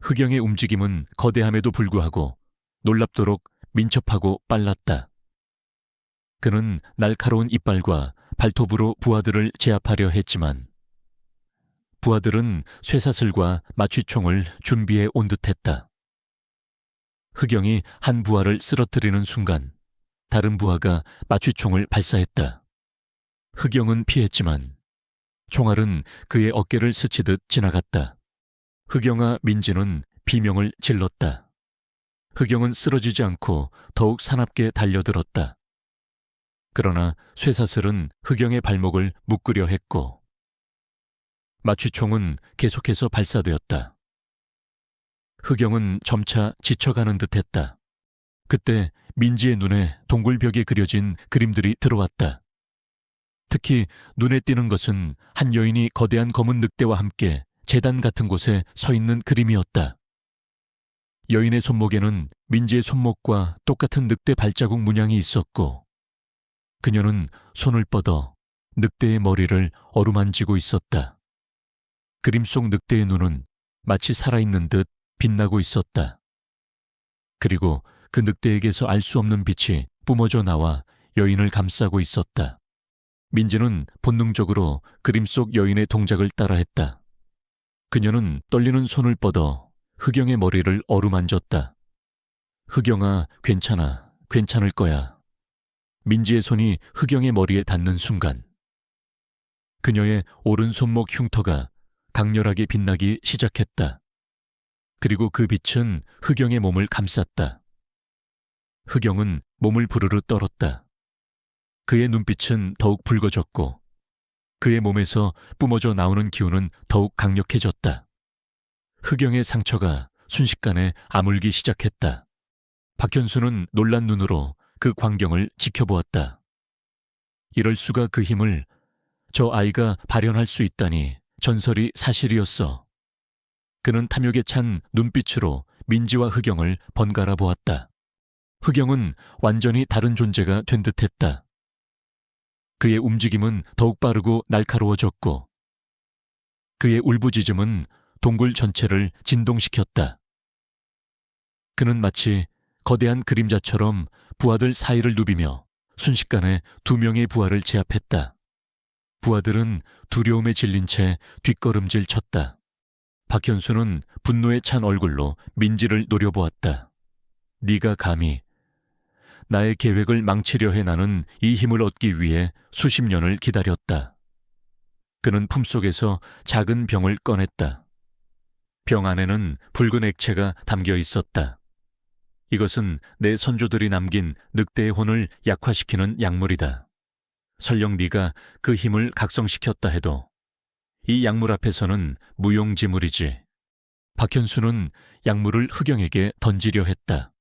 흑영의 움직임은 거대함에도 불구하고 놀랍도록 민첩하고 빨랐다. 그는 날카로운 이빨과 발톱으로 부하들을 제압하려 했지만 부하들은 쇠사슬과 마취총을 준비해 온 듯했다. 흑영이 한 부하를 쓰러뜨리는 순간 다른 부하가 마취총을 발사했다. 흑영은 피했지만 총알은 그의 어깨를 스치듯 지나갔다. 흑영아 민지는 비명을 질렀다. 흑영은 쓰러지지 않고 더욱 사납게 달려들었다. 그러나 쇠사슬은 흑영의 발목을 묶으려 했고 마취총은 계속해서 발사되었다. 흑영은 점차 지쳐가는 듯했다. 그때 민지의 눈에 동굴벽에 그려진 그림들이 들어왔다. 특히 눈에 띄는 것은 한 여인이 거대한 검은 늑대와 함께 제단 같은 곳에 서 있는 그림이었다. 여인의 손목에는 민지의 손목과 똑같은 늑대 발자국 문양이 있었고 그녀는 손을 뻗어 늑대의 머리를 어루만지고 있었다. 그림 속 늑대의 눈은 마치 살아있는 듯 빛나고 있었다. 그리고 그 늑대에게서 알 수 없는 빛이 뿜어져 나와 여인을 감싸고 있었다. 민지는 본능적으로 그림 속 여인의 동작을 따라했다. 그녀는 떨리는 손을 뻗어 흑영의 머리를 어루만졌다. 흑영아, 괜찮아. 괜찮을 거야. 민지의 손이 흑영의 머리에 닿는 순간 그녀의 오른손목 흉터가 강렬하게 빛나기 시작했다. 그리고 그 빛은 흑영의 몸을 감쌌다. 흑영은 몸을 부르르 떨었다. 그의 눈빛은 더욱 붉어졌고 그의 몸에서 뿜어져 나오는 기운은 더욱 강력해졌다. 흑영의 상처가 순식간에 아물기 시작했다. 박현수는 놀란 눈으로 그 광경을 지켜보았다. 이럴 수가 그 힘을 저 아이가 발현할 수 있다니 전설이 사실이었어. 그는 탐욕에 찬 눈빛으로 민지와 흑영을 번갈아 보았다. 흑영은 완전히 다른 존재가 된 듯했다. 그의 움직임은 더욱 빠르고 날카로워졌고 그의 울부짖음은 동굴 전체를 진동시켰다. 그는 마치 거대한 그림자처럼 부하들 사이를 누비며 순식간에 2명의 부하를 제압했다. 부하들은 두려움에 질린 채 뒷걸음질 쳤다. 박현수는 분노에 찬 얼굴로 민지를 노려보았다. 네가 감히 나의 계획을 망치려 해 나는 이 힘을 얻기 위해 수십 년을 기다렸다. 그는 품속에서 작은 병을 꺼냈다. 병 안에는 붉은 액체가 담겨 있었다. 이것은 내 선조들이 남긴 늑대의 혼을 약화시키는 약물이다. 설령 네가 그 힘을 각성시켰다 해도 이 약물 앞에서는 무용지물이지. 박현수는 약물을 흑영에게 던지려 했다.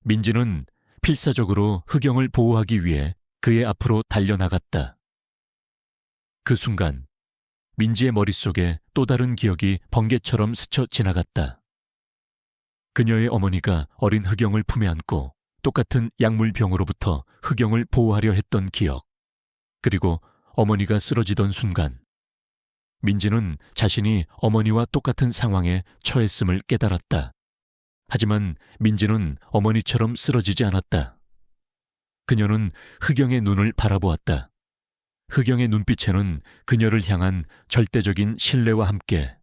민지는 필사적으로 흑영을 보호하기 위해 그의 앞으로 달려나갔다. 그 순간 민지의 머릿속에 또 다른 기억이 번개처럼 스쳐 지나갔다. 그녀의 어머니가 어린 흑영을 품에 안고 똑같은 약물병으로부터 흑영을 보호하려 했던 기억. 그리고 어머니가 쓰러지던 순간 민지는 자신이 어머니와 똑같은 상황에 처했음을 깨달았다. 하지만 민지는 어머니처럼 쓰러지지 않았다. 그녀는 흑영의 눈을 바라보았다. 흑영의 눈빛에는 그녀를 향한 절대적인 신뢰와 함께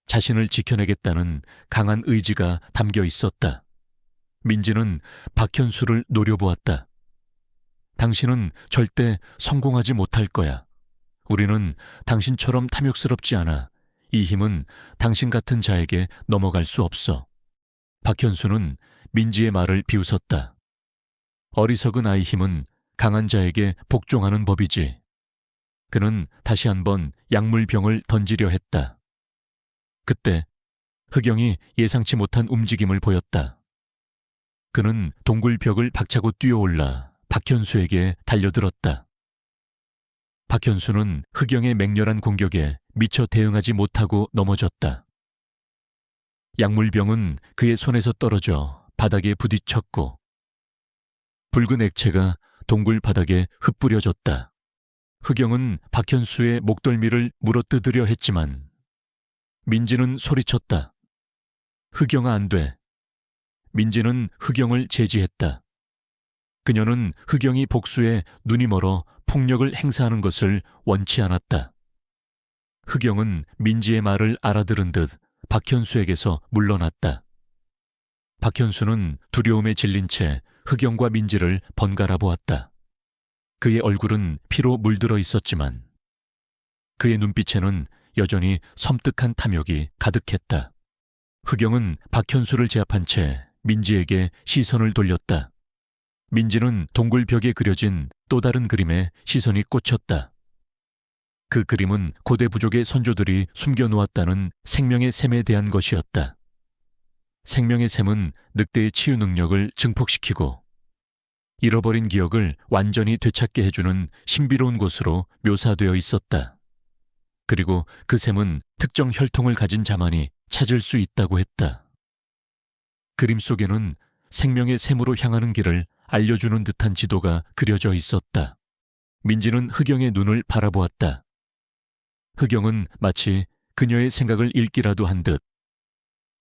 자신을 지켜내겠다는 강한 의지가 담겨 있었다. 민지는 박현수를 노려보았다. 당신은 절대 성공하지 못할 거야. 우리는 당신처럼 탐욕스럽지 않아. 이 힘은 당신 같은 자에게 넘어갈 수 없어. 박현수는 민지의 말을 비웃었다. 어리석은 아이 힘은 강한 자에게 복종하는 법이지. 그는 다시 한번 약물병을 던지려 했다. 그때 흑영이 예상치 못한 움직임을 보였다. 그는 동굴 벽을 박차고 뛰어올라 박현수에게 달려들었다. 박현수는 흑영의 맹렬한 공격에 미처 대응하지 못하고 넘어졌다. 약물병은 그의 손에서 떨어져 바닥에 부딪혔고 붉은 액체가 동굴 바닥에 흩뿌려졌다. 흑영은 박현수의 목덜미를 물어뜯으려 했지만 민지는 소리쳤다. 흑영아, 안 돼. 민지는 흑영을 제지했다. 그녀는 흑영이 복수에 눈이 멀어 폭력을 행사하는 것을 원치 않았다. 흑영은 민지의 말을 알아들은 듯 박현수에게서 물러났다. 박현수는 두려움에 질린 채 흑영과 민지를 번갈아 보았다. 그의 얼굴은 피로 물들어 있었지만 그의 눈빛에는 여전히 섬뜩한 탐욕이 가득했다. 흑영은 박현수를 제압한 채 민지에게 시선을 돌렸다. 민지는 동굴 벽에 그려진 또 다른 그림에 시선이 꽂혔다. 그 그림은 고대 부족의 선조들이 숨겨놓았다는 생명의 샘에 대한 것이었다. 생명의 샘은 늑대의 치유 능력을 증폭시키고 잃어버린 기억을 완전히 되찾게 해주는 신비로운 곳으로 묘사되어 있었다. 그리고 그 샘은 특정 혈통을 가진 자만이 찾을 수 있다고 했다. 그림 속에는 생명의 샘으로 향하는 길을 알려주는 듯한 지도가 그려져 있었다. 민지는 흑영의 눈을 바라보았다. 흑영은 마치 그녀의 생각을 읽기라도 한 듯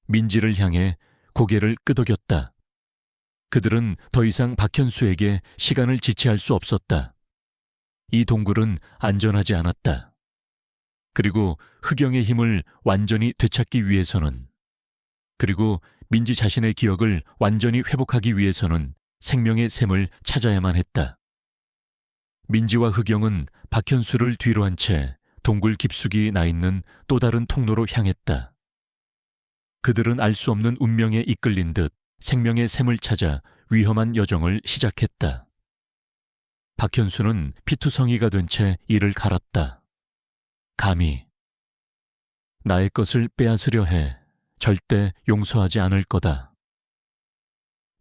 민지를 향해 고개를 끄덕였다. 그들은 더 이상 박현수에게 시간을 지체할 수 없었다. 이 동굴은 안전하지 않았다. 그리고 흑영의 힘을 완전히 되찾기 위해서는, 그리고 민지 자신의 기억을 완전히 회복하기 위해서는 생명의 샘을 찾아야만 했다. 민지와 흑영은 박현수를 뒤로 한 채 동굴 깊숙이 나 있는 또 다른 통로로 향했다. 그들은 알 수 없는 운명에 이끌린 듯 생명의 샘을 찾아 위험한 여정을 시작했다. 박현수는 피투성이가 된 채 이를 갈았다. 감히 나의 것을 빼앗으려 해. 절대 용서하지 않을 거다.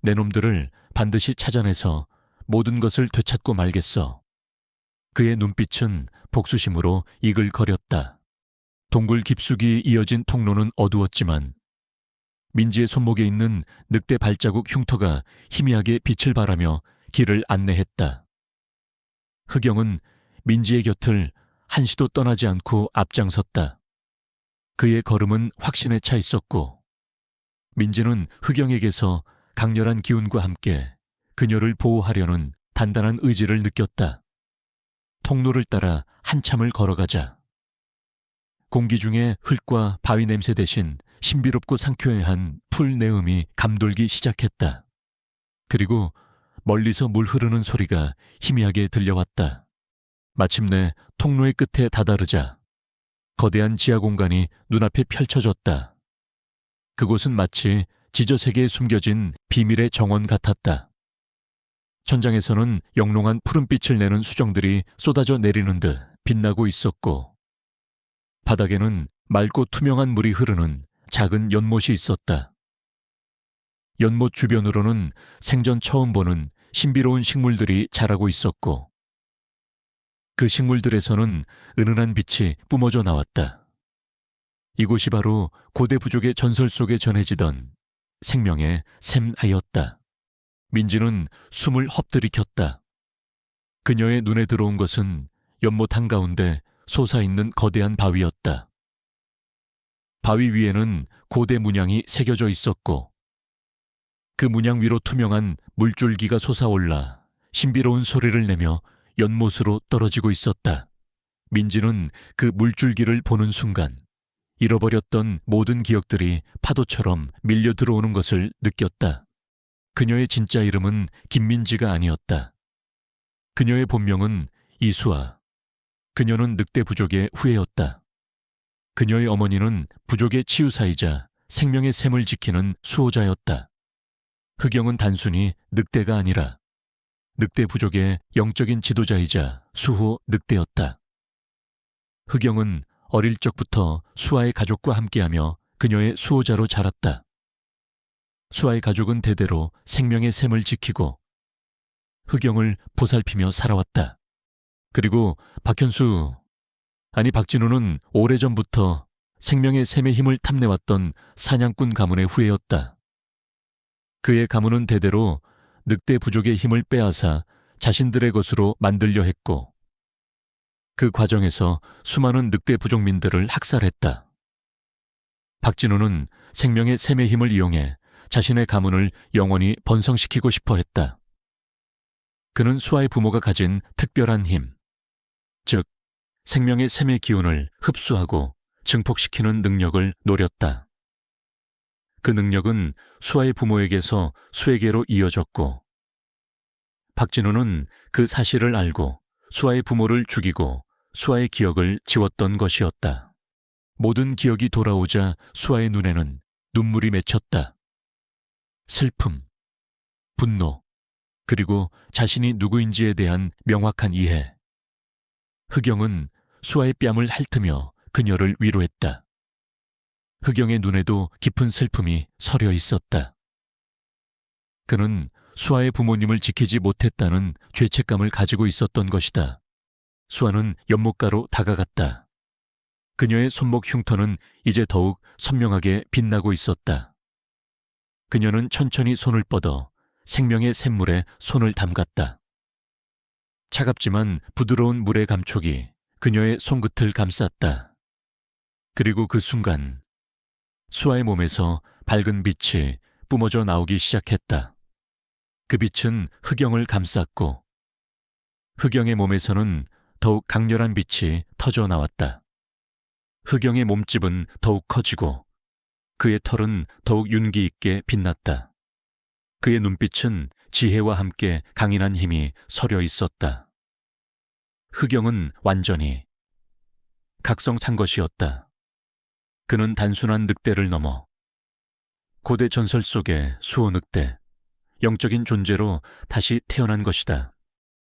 내 놈들을 반드시 찾아내서 모든 것을 되찾고 말겠어. 그의 눈빛은 복수심으로 이글거렸다. 동굴 깊숙이 이어진 통로는 어두웠지만 민지의 손목에 있는 늑대 발자국 흉터가 희미하게 빛을 발하며 길을 안내했다. 흑영은 민지의 곁을 한시도 떠나지 않고 앞장섰다. 그의 걸음은 확신에 차 있었고 민지는 흑영에게서 강렬한 기운과 함께 그녀를 보호하려는 단단한 의지를 느꼈다. 통로를 따라 한참을 걸어가자 공기 중에 흙과 바위 냄새 대신 신비롭고 상쾌한 풀 내음이 감돌기 시작했다. 그리고 멀리서 물 흐르는 소리가 희미하게 들려왔다. 마침내 통로의 끝에 다다르자 거대한 지하 공간이 눈앞에 펼쳐졌다. 그곳은 마치 지저세계에 숨겨진 비밀의 정원 같았다. 천장에서는 영롱한 푸른빛을 내는 수정들이 쏟아져 내리는 듯 빛나고 있었고 바닥에는 맑고 투명한 물이 흐르는 작은 연못이 있었다. 연못 주변으로는 생전 처음 보는 신비로운 식물들이 자라고 있었고 그 식물들에서는 은은한 빛이 뿜어져 나왔다. 이곳이 바로 고대 부족의 전설 속에 전해지던 생명의 샘하였다. 민지는 숨을 헛들이켰다. 그녀의 눈에 들어온 것은 연못 한가운데 솟아있는 거대한 바위였다. 바위 위에는 고대 문양이 새겨져 있었고 그 문양 위로 투명한 물줄기가 솟아올라 신비로운 소리를 내며 연못으로 떨어지고 있었다. 민지는 그 물줄기를 보는 순간 잃어버렸던 모든 기억들이 파도처럼 밀려 들어오는 것을 느꼈다. 그녀의 진짜 이름은 김민지가 아니었다. 그녀의 본명은 이수아. 그녀는 늑대 부족의 후예였다. 그녀의 어머니는 부족의 치유사이자 생명의 샘을 지키는 수호자였다. 흑영은 단순히 늑대가 아니라 늑대 부족의 영적인 지도자이자 수호 늑대였다. 흑영은 어릴 적부터 수아의 가족과 함께하며 그녀의 수호자로 자랐다. 수아의 가족은 대대로 생명의 샘을 지키고 흑영을 보살피며 살아왔다. 그리고 박진우는 오래전부터 생명의 샘의 힘을 탐내왔던 사냥꾼 가문의 후예였다. 그의 가문은 대대로 늑대 부족의 힘을 빼앗아 자신들의 것으로 만들려 했고 그 과정에서 수많은 늑대 부족민들을 학살했다. 박진우는 생명의 샘의 힘을 이용해 자신의 가문을 영원히 번성시키고 싶어 했다. 그는 수아의 부모가 가진 특별한 힘, 즉 생명의 샘의 기운을 흡수하고 증폭시키는 능력을 노렸다. 그 능력은 수아의 부모에게서 수에게로 이어졌고 박진우는 그 사실을 알고 수아의 부모를 죽이고 수아의 기억을 지웠던 것이었다. 모든 기억이 돌아오자 수아의 눈에는 눈물이 맺혔다. 슬픔, 분노, 그리고 자신이 누구인지에 대한 명확한 이해. 흑영은 수아의 뺨을 핥으며 그녀를 위로했다. 흑영의 눈에도 깊은 슬픔이 서려 있었다. 그는 수아의 부모님을 지키지 못했다는 죄책감을 가지고 있었던 것이다. 수아는 연못가로 다가갔다. 그녀의 손목 흉터는 이제 더욱 선명하게 빛나고 있었다. 그녀는 천천히 손을 뻗어 생명의 샘물에 손을 담갔다. 차갑지만 부드러운 물의 감촉이 그녀의 손끝을 감쌌다. 그리고 그 순간 수아의 몸에서 밝은 빛이 뿜어져 나오기 시작했다. 그 빛은 흑영을 감쌌고 흑영의 몸에서는 더욱 강렬한 빛이 터져 나왔다. 흑영의 몸집은 더욱 커지고 그의 털은 더욱 윤기 있게 빛났다. 그의 눈빛은 지혜와 함께 강인한 힘이 서려 있었다. 흑영은 완전히 각성찬 것이었다. 그는 단순한 늑대를 넘어 고대 전설 속의 수호 늑대, 영적인 존재로 다시 태어난 것이다.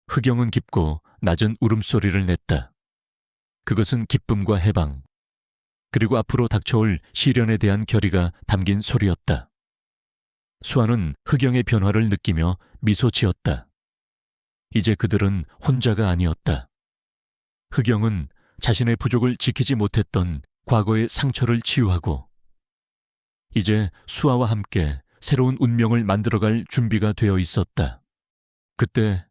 흑영은 깊고 낮은 울음소리를 냈다. 그것은 기쁨과 해방, 그리고 앞으로 닥쳐올 시련에 대한 결의가 담긴 소리였다. 수아는 흑영의 변화를 느끼며 미소 지었다. 이제 그들은 혼자가 아니었다. 흑영은 자신의 부족을 지키지 못했던 과거의 상처를 치유하고 이제 수아와 함께 새로운 운명을 만들어갈 준비가 되어 있었다. 그때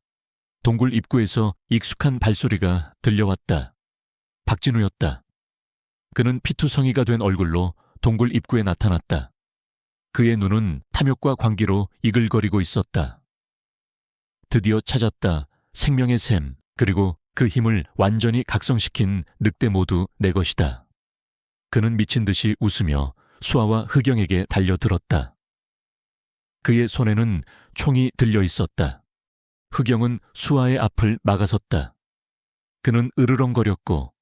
동굴 입구에서 익숙한 발소리가 들려왔다. 박진우였다. 그는 피투성이가 된 얼굴로 동굴 입구에 나타났다. 그의 눈은 탐욕과 광기로 이글거리고 있었다. 드디어 찾았다. 생명의 샘, 그리고 그 힘을 완전히 각성시킨 늑대 모두 내 것이다. 그는 미친 듯이 웃으며 수아와 흑영에게 달려들었다. 그의 손에는 총이 들려 있었다. 흑영은 수아의 앞을 막아섰다. 그는 으르렁거렸고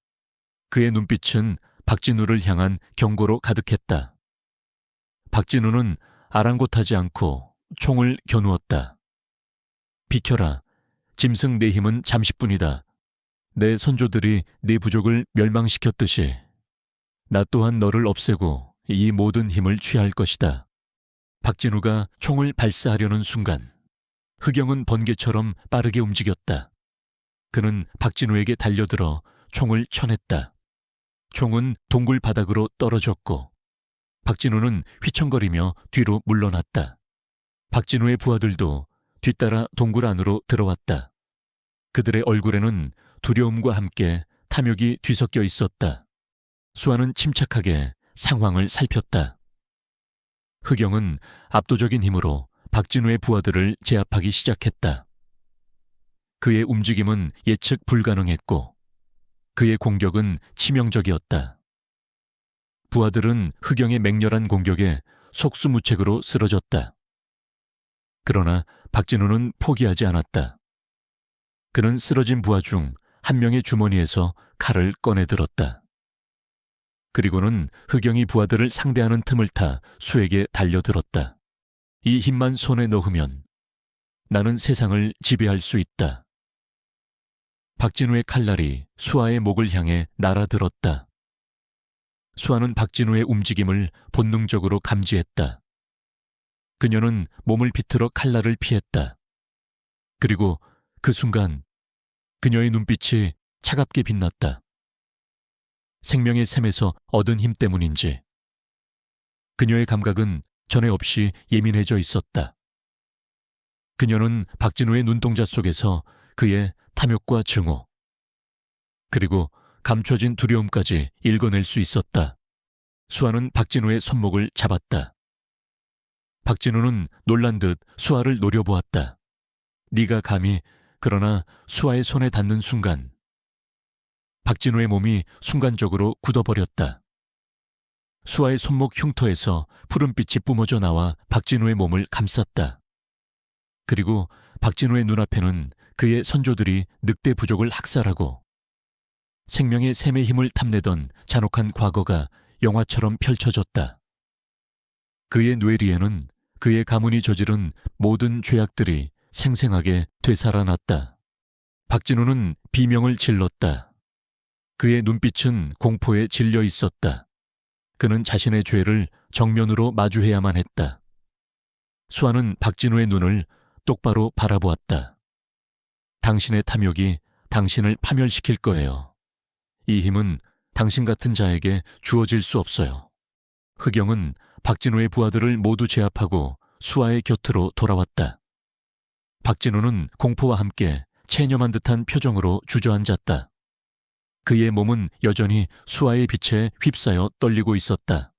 그의 눈빛은 박진우를 향한 경고로 가득했다. 박진우는 아랑곳하지 않고 총을 겨누었다. 비켜라. 짐승 내 힘은 잠시뿐이다. 내 선조들이 네 부족을 멸망시켰듯이 나 또한 너를 없애고 이 모든 힘을 취할 것이다. 박진우가 총을 발사하려는 순간 흑영은 번개처럼 빠르게 움직였다. 그는 박진우에게 달려들어 총을 쳐냈다. 총은 동굴 바닥으로 떨어졌고 박진우는 휘청거리며 뒤로 물러났다. 박진우의 부하들도 뒤따라 동굴 안으로 들어왔다. 그들의 얼굴에는 두려움과 함께 탐욕이 뒤섞여 있었다. 수아는 침착하게 상황을 살폈다. 흑영은 압도적인 힘으로 박진우의 부하들을 제압하기 시작했다. 그의 움직임은 예측 불가능했고 그의 공격은 치명적이었다. 부하들은 흑영의 맹렬한 공격에 속수무책으로 쓰러졌다. 그러나 박진우는 포기하지 않았다. 그는 쓰러진 부하 중 한 명의 주머니에서 칼을 꺼내들었다. 그리고는 흑영이 부하들을 상대하는 틈을 타 수에게 달려들었다. 이 힘만 손에 넣으면 나는 세상을 지배할 수 있다. 박진우의 칼날이 수아의 목을 향해 날아들었다. 수아는 박진우의 움직임을 본능적으로 감지했다. 그녀는 몸을 비틀어 칼날을 피했다. 그리고 그 순간 그녀의 눈빛이 차갑게 빛났다. 생명의 샘에서 얻은 힘 때문인지 그녀의 감각은 전에 없이 예민해져 있었다. 그녀는 박진우의 눈동자 속에서 그의 탐욕과 증오, 그리고 감춰진 두려움까지 읽어낼 수 있었다. 수아는 박진우의 손목을 잡았다. 박진우는 놀란 듯 수아를 노려보았다. 네가 감히. 그러나 수아의 손에 닿는 순간 박진우의 몸이 순간적으로 굳어버렸다. 수아의 손목 흉터에서 푸른빛이 뿜어져 나와 박진우의 몸을 감쌌다. 그리고 박진우의 눈앞에는 그의 선조들이 늑대 부족을 학살하고 생명의 샘의 힘을 탐내던 잔혹한 과거가 영화처럼 펼쳐졌다. 그의 뇌리에는 그의 가문이 저지른 모든 죄악들이 생생하게 되살아났다. 박진우는 비명을 질렀다. 그의 눈빛은 공포에 질려 있었다. 그는 자신의 죄를 정면으로 마주해야만 했다. 수아는 박진우의 눈을 똑바로 바라보았다. 당신의 탐욕이 당신을 파멸시킬 거예요. 이 힘은 당신 같은 자에게 주어질 수 없어요. 흑영은 박진우의 부하들을 모두 제압하고 수아의 곁으로 돌아왔다. 박진우는 공포와 함께 체념한 듯한 표정으로 주저앉았다. 그의 몸은 여전히 수아의 빛에 휩싸여 떨리고 있었다.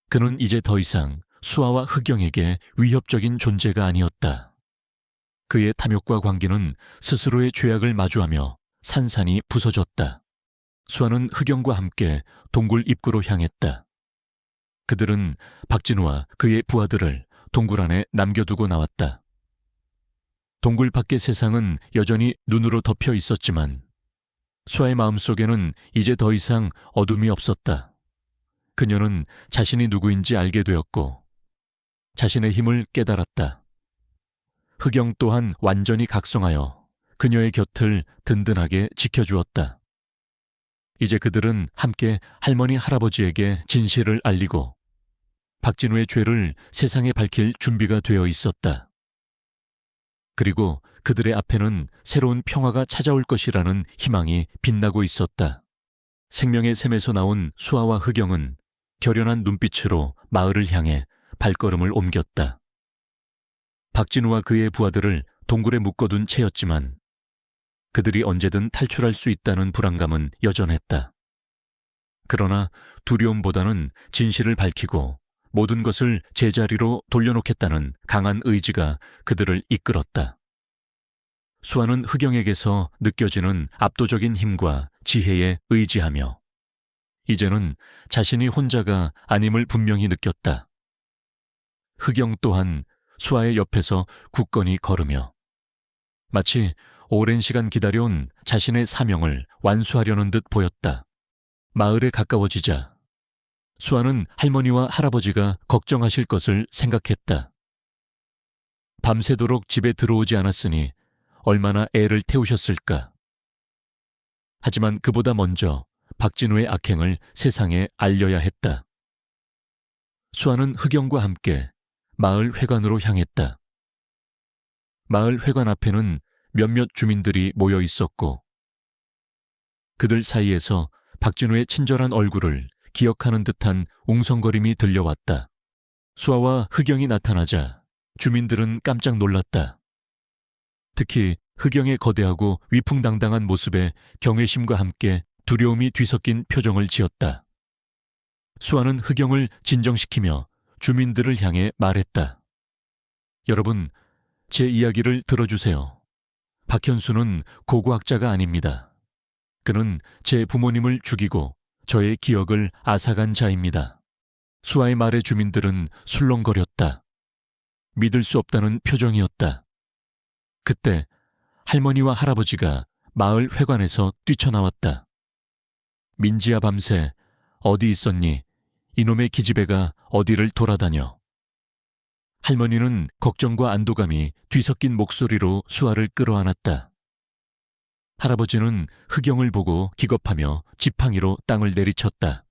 그는 이제 더 이상 수아와 흑영에게 위협적인 존재가 아니었다. 그의 탐욕과 광기는 스스로의 죄악을 마주하며 산산이 부서졌다. 수아는 흑영과 함께 동굴 입구로 향했다. 그들은 박진우와 그의 부하들을 동굴 안에 남겨두고 나왔다. 동굴 밖의 세상은 여전히 눈으로 덮여 있었지만 수아의 마음속에는 이제 더 이상 어둠이 없었다. 그녀는 자신이 누구인지 알게 되었고 자신의 힘을 깨달았다. 흑영 또한 완전히 각성하여 그녀의 곁을 든든하게 지켜주었다. 이제 그들은 함께 할머니 할아버지에게 진실을 알리고 박진우의 죄를 세상에 밝힐 준비가 되어 있었다. 그리고 그들의 앞에는 새로운 평화가 찾아올 것이라는 희망이 빛나고 있었다. 생명의 샘에서 나온 수아와 흑영은 결연한 눈빛으로 마을을 향해 발걸음을 옮겼다. 박진우와 그의 부하들을 동굴에 묶어둔 채였지만 그들이 언제든 탈출할 수 있다는 불안감은 여전했다. 그러나 두려움보다는 진실을 밝히고 모든 것을 제자리로 돌려놓겠다는 강한 의지가 그들을 이끌었다. 수아는 흑영에게서 느껴지는 압도적인 힘과 지혜에 의지하며 이제는 자신이 혼자가 아님을 분명히 느꼈다. 흑영 또한 수아의 옆에서 굳건히 걸으며 마치 오랜 시간 기다려온 자신의 사명을 완수하려는 듯 보였다. 마을에 가까워지자 수아는 할머니와 할아버지가 걱정하실 것을 생각했다. 밤새도록 집에 들어오지 않았으니 얼마나 애를 태우셨을까. 하지만 그보다 먼저 박진우의 악행을 세상에 알려야 했다. 수아는 흑영과 함께 마을 회관으로 향했다. 마을 회관 앞에는 몇몇 주민들이 모여 있었고 그들 사이에서 박진우의 친절한 얼굴을 기억하는 듯한 웅성거림이 들려왔다. 수아와 흑영이 나타나자 주민들은 깜짝 놀랐다. 특히 흑영의 거대하고 위풍당당한 모습에 경외심과 함께 두려움이 뒤섞인 표정을 지었다. 수아는 흑영을 진정시키며 주민들을 향해 말했다. 여러분, 제 이야기를 들어주세요. 박현수는 고고학자가 아닙니다. 그는 제 부모님을 죽이고 저의 기억을 앗아간 자입니다. 수아의 말에 주민들은 술렁거렸다. 믿을 수 없다는 표정이었다. 그때 할머니와 할아버지가 마을 회관에서 뛰쳐나왔다. 민지야, 밤새 어디 있었니? 이놈의 기집애가 어디를 돌아다녀? 할머니는 걱정과 안도감이 뒤섞인 목소리로 수아를 끌어안았다. 할아버지는 흑영을 보고 기겁하며 지팡이로 땅을 내리쳤다.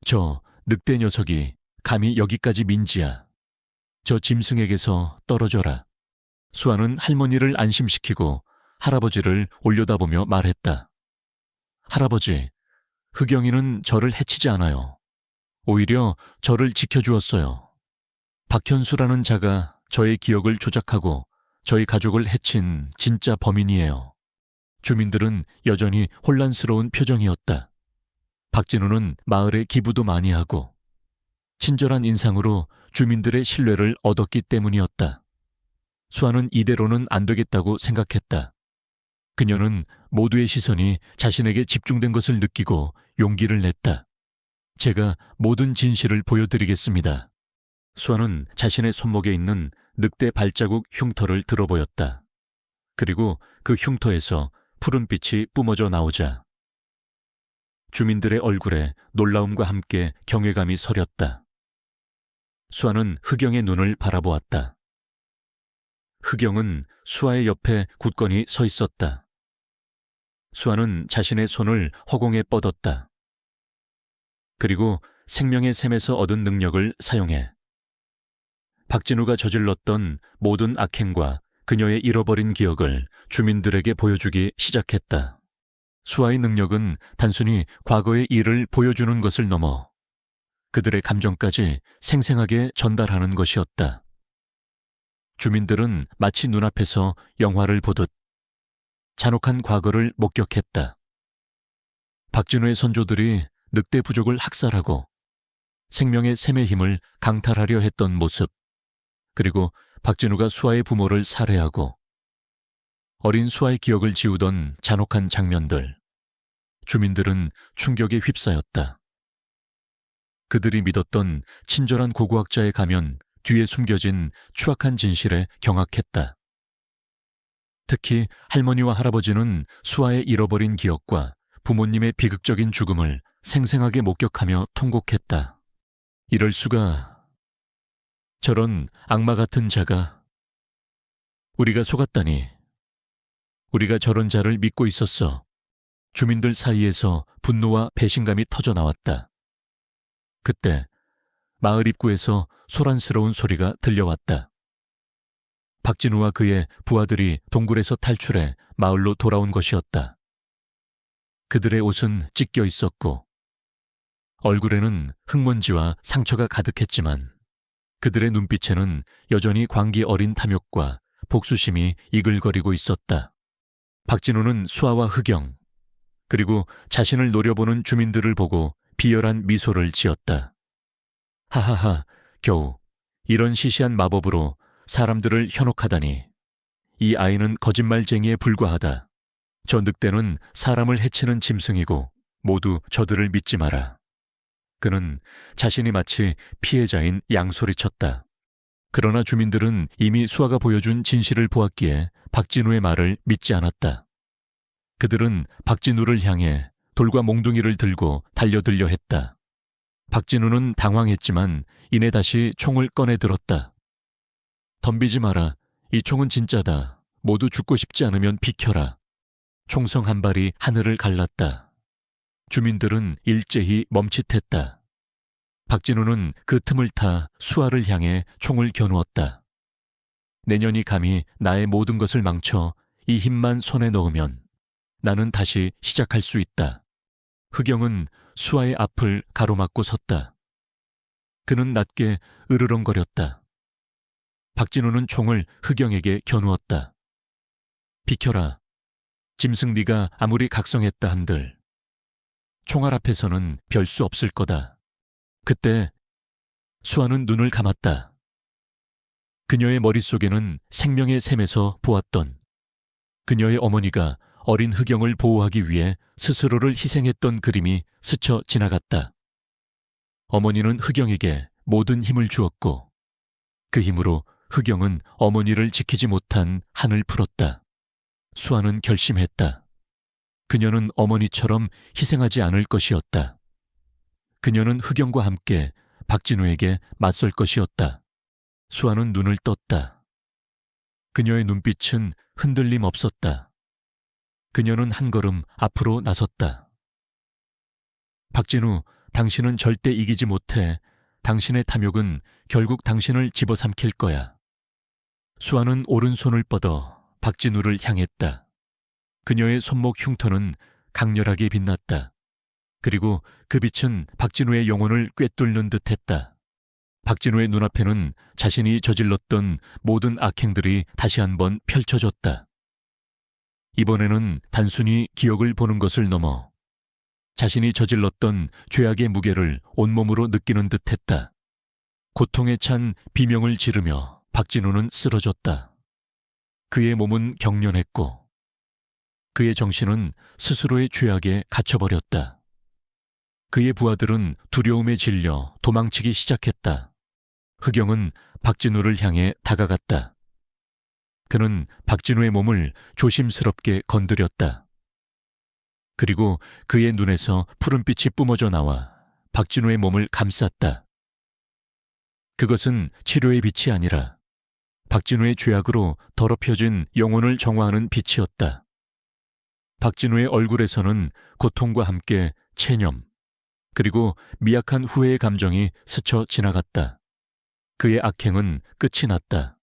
저 늑대 녀석이 감히 여기까지 민지야. 저 짐승에게서 떨어져라. 수아는 할머니를 안심시키고 할아버지를 올려다보며 말했다. 할아버지, 흑영이는 저를 해치지 않아요. 오히려 저를 지켜주었어요. 박현수라는 자가 저의 기억을 조작하고 저희 가족을 해친 진짜 범인이에요. 주민들은 여전히 혼란스러운 표정이었다. 박진우는 마을에 기부도 많이 하고 친절한 인상으로 주민들의 신뢰를 얻었기 때문이었다. 수아는 이대로는 안 되겠다고 생각했다. 그녀는 모두의 시선이 자신에게 집중된 것을 느끼고 용기를 냈다. 제가 모든 진실을 보여드리겠습니다. 수아는 자신의 손목에 있는 늑대 발자국 흉터를 들어보였다. 그리고 그 흉터에서 푸른빛이 뿜어져 나오자 주민들의 얼굴에 놀라움과 함께 경외감이 서렸다. 수아는 흑영의 눈을 바라보았다. 흑영은 수아의 옆에 굳건히 서 있었다. 수아는 자신의 손을 허공에 뻗었다. 그리고 생명의 샘에서 얻은 능력을 사용해 박진우가 저질렀던 모든 악행과 그녀의 잃어버린 기억을 주민들에게 보여주기 시작했다. 수아의 능력은 단순히 과거의 일을 보여주는 것을 넘어 그들의 감정까지 생생하게 전달하는 것이었다. 주민들은 마치 눈앞에서 영화를 보듯 잔혹한 과거를 목격했다. 박진우의 선조들이 늑대 부족을 학살하고 생명의 샘의 힘을 강탈하려 했던 모습, 그리고 박진우가 수아의 부모를 살해하고 어린 수아의 기억을 지우던 잔혹한 장면들. 주민들은 충격에 휩싸였다. 그들이 믿었던 친절한 고고학자의 가면 뒤에 숨겨진 추악한 진실에 경악했다. 특히 할머니와 할아버지는 수아의 잃어버린 기억과 부모님의 비극적인 죽음을 생생하게 목격하며 통곡했다. 이럴 수가. 저런 악마 같은 자가. 우리가 속았다니. 우리가 저런 자를 믿고 있었어. 주민들 사이에서 분노와 배신감이 터져나왔다. 그때 마을 입구에서 소란스러운 소리가 들려왔다. 박진우와 그의 부하들이 동굴에서 탈출해 마을로 돌아온 것이었다. 그들의 옷은 찢겨 있었고 얼굴에는 흙먼지와 상처가 가득했지만 그들의 눈빛에는 여전히 광기 어린 탐욕과 복수심이 이글거리고 있었다. 박진우는 수아와 흑영, 그리고 자신을 노려보는 주민들을 보고 비열한 미소를 지었다. 하하하, 겨우 이런 시시한 마법으로 사람들을 현혹하다니. 이 아이는 거짓말쟁이에 불과하다. 저 늑대는 사람을 해치는 짐승이고 모두 저들을 믿지 마라. 그는 자신이 마치 피해자인 양소리쳤다. 그러나 주민들은 이미 수아가 보여준 진실을 보았기에 박진우의 말을 믿지 않았다. 그들은 박진우를 향해 돌과 몽둥이를 들고 달려들려 했다. 박진우는 당황했지만 이내 다시 총을 꺼내 들었다. 덤비지 마라. 이 총은 진짜다. 모두 죽고 싶지 않으면 비켜라. 총성 한 발이 하늘을 갈랐다. 주민들은 일제히 멈칫했다. 박진우는 그 틈을 타 수아를 향해 총을 겨누었다. 내년이 감히 나의 모든 것을 망쳐 이 힘만 손에 넣으면 나는 다시 시작할 수 있다. 흑영은 수아의 앞을 가로막고 섰다. 그는 낮게 으르렁거렸다. 박진우는 총을 흑영에게 겨누었다. 비켜라. 짐승 네가 아무리 각성했다 한들 총알 앞에서는 별 수 없을 거다. 그때 수아는 눈을 감았다. 그녀의 머릿속에는 생명의 샘에서 보았던 그녀의 어머니가 어린 흑영을 보호하기 위해 스스로를 희생했던 그림이 스쳐 지나갔다. 어머니는 흑영에게 모든 힘을 주었고 그 힘으로 흑영은 어머니를 지키지 못한 한을 풀었다. 수아는 결심했다. 그녀는 어머니처럼 희생하지 않을 것이었다. 그녀는 흑영과 함께 박진우에게 맞설 것이었다. 수아는 눈을 떴다. 그녀의 눈빛은 흔들림 없었다. 그녀는 한 걸음 앞으로 나섰다. 박진우, 당신은 절대 이기지 못해. 당신의 탐욕은 결국 당신을 집어삼킬 거야. 수아는 오른손을 뻗어 박진우를 향했다. 그녀의 손목 흉터는 강렬하게 빛났다. 그리고 그 빛은 박진우의 영혼을 꿰뚫는 듯했다. 박진우의 눈앞에는 자신이 저질렀던 모든 악행들이 다시 한번 펼쳐졌다. 이번에는 단순히 기억을 보는 것을 넘어 자신이 저질렀던 죄악의 무게를 온몸으로 느끼는 듯했다. 고통에 찬 비명을 지르며 박진우는 쓰러졌다. 그의 몸은 경련했고 그의 정신은 스스로의 죄악에 갇혀버렸다. 그의 부하들은 두려움에 질려 도망치기 시작했다. 흑영은 박진우를 향해 다가갔다. 그는 박진우의 몸을 조심스럽게 건드렸다. 그리고 그의 눈에서 푸른빛이 뿜어져 나와 박진우의 몸을 감쌌다. 그것은 치료의 빛이 아니라 박진우의 죄악으로 더럽혀진 영혼을 정화하는 빛이었다. 박진우의 얼굴에서는 고통과 함께 체념, 그리고 미약한 후회의 감정이 스쳐 지나갔다. 그의 악행은 끝이 났다.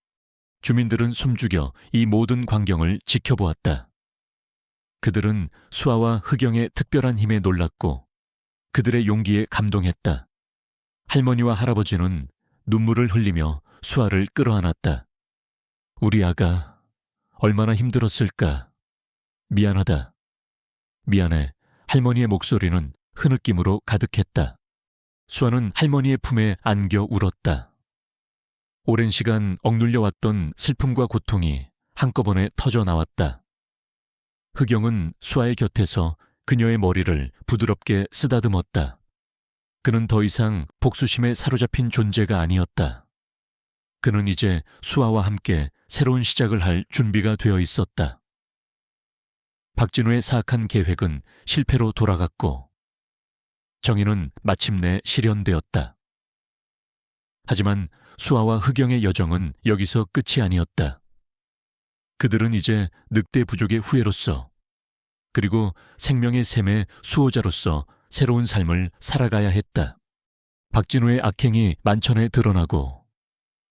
주민들은 숨죽여 이 모든 광경을 지켜보았다. 그들은 수아와 흑영의 특별한 힘에 놀랐고 그들의 용기에 감동했다. 할머니와 할아버지는 눈물을 흘리며 수아를 끌어안았다. 우리 아가 얼마나 힘들었을까. 미안하다. 미안해. 할머니의 목소리는 흐느낌으로 가득했다. 수아는 할머니의 품에 안겨 울었다. 오랜 시간 억눌려왔던 슬픔과 고통이 한꺼번에 터져 나왔다. 흑영은 수아의 곁에서 그녀의 머리를 부드럽게 쓰다듬었다. 그는 더 이상 복수심에 사로잡힌 존재가 아니었다. 그는 이제 수아와 함께 새로운 시작을 할 준비가 되어 있었다. 박진우의 사악한 계획은 실패로 돌아갔고 정의는 마침내 실현되었다. 하지만 수아와 흑영의 여정은 여기서 끝이 아니었다. 그들은 이제 늑대 부족의 후예로서 그리고 생명의 샘의 수호자로서 새로운 삶을 살아가야 했다. 박진우의 악행이 만천에 드러나고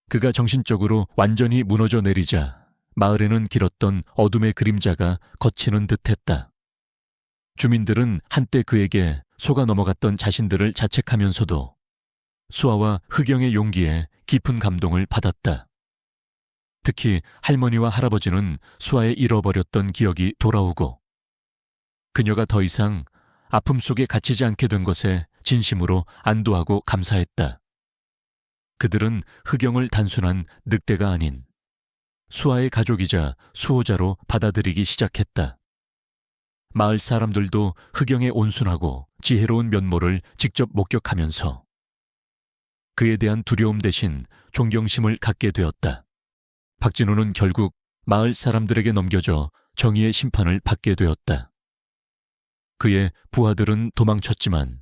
그가 정신적으로 완전히 무너져 내리자 마을에는 길었던 어둠의 그림자가 걷히는 듯했다. 주민들은 한때 그에게 속아 넘어갔던 자신들을 자책하면서도 수아와 흑영의 용기에 깊은 감동을 받았다. 특히 할머니와 할아버지는 수아의 잃어버렸던 기억이 돌아오고 그녀가 더 이상 아픔 속에 갇히지 않게 된 것에 진심으로 안도하고 감사했다. 그들은 흑영을 단순한 늑대가 아닌 수아의 가족이자 수호자로 받아들이기 시작했다. 마을 사람들도 흑영의 온순하고 지혜로운 면모를 직접 목격하면서 그에 대한 두려움 대신 존경심을 갖게 되었다. 박진우는 결국 마을 사람들에게 넘겨져 정의의 심판을 받게 되었다. 그의 부하들은 도망쳤지만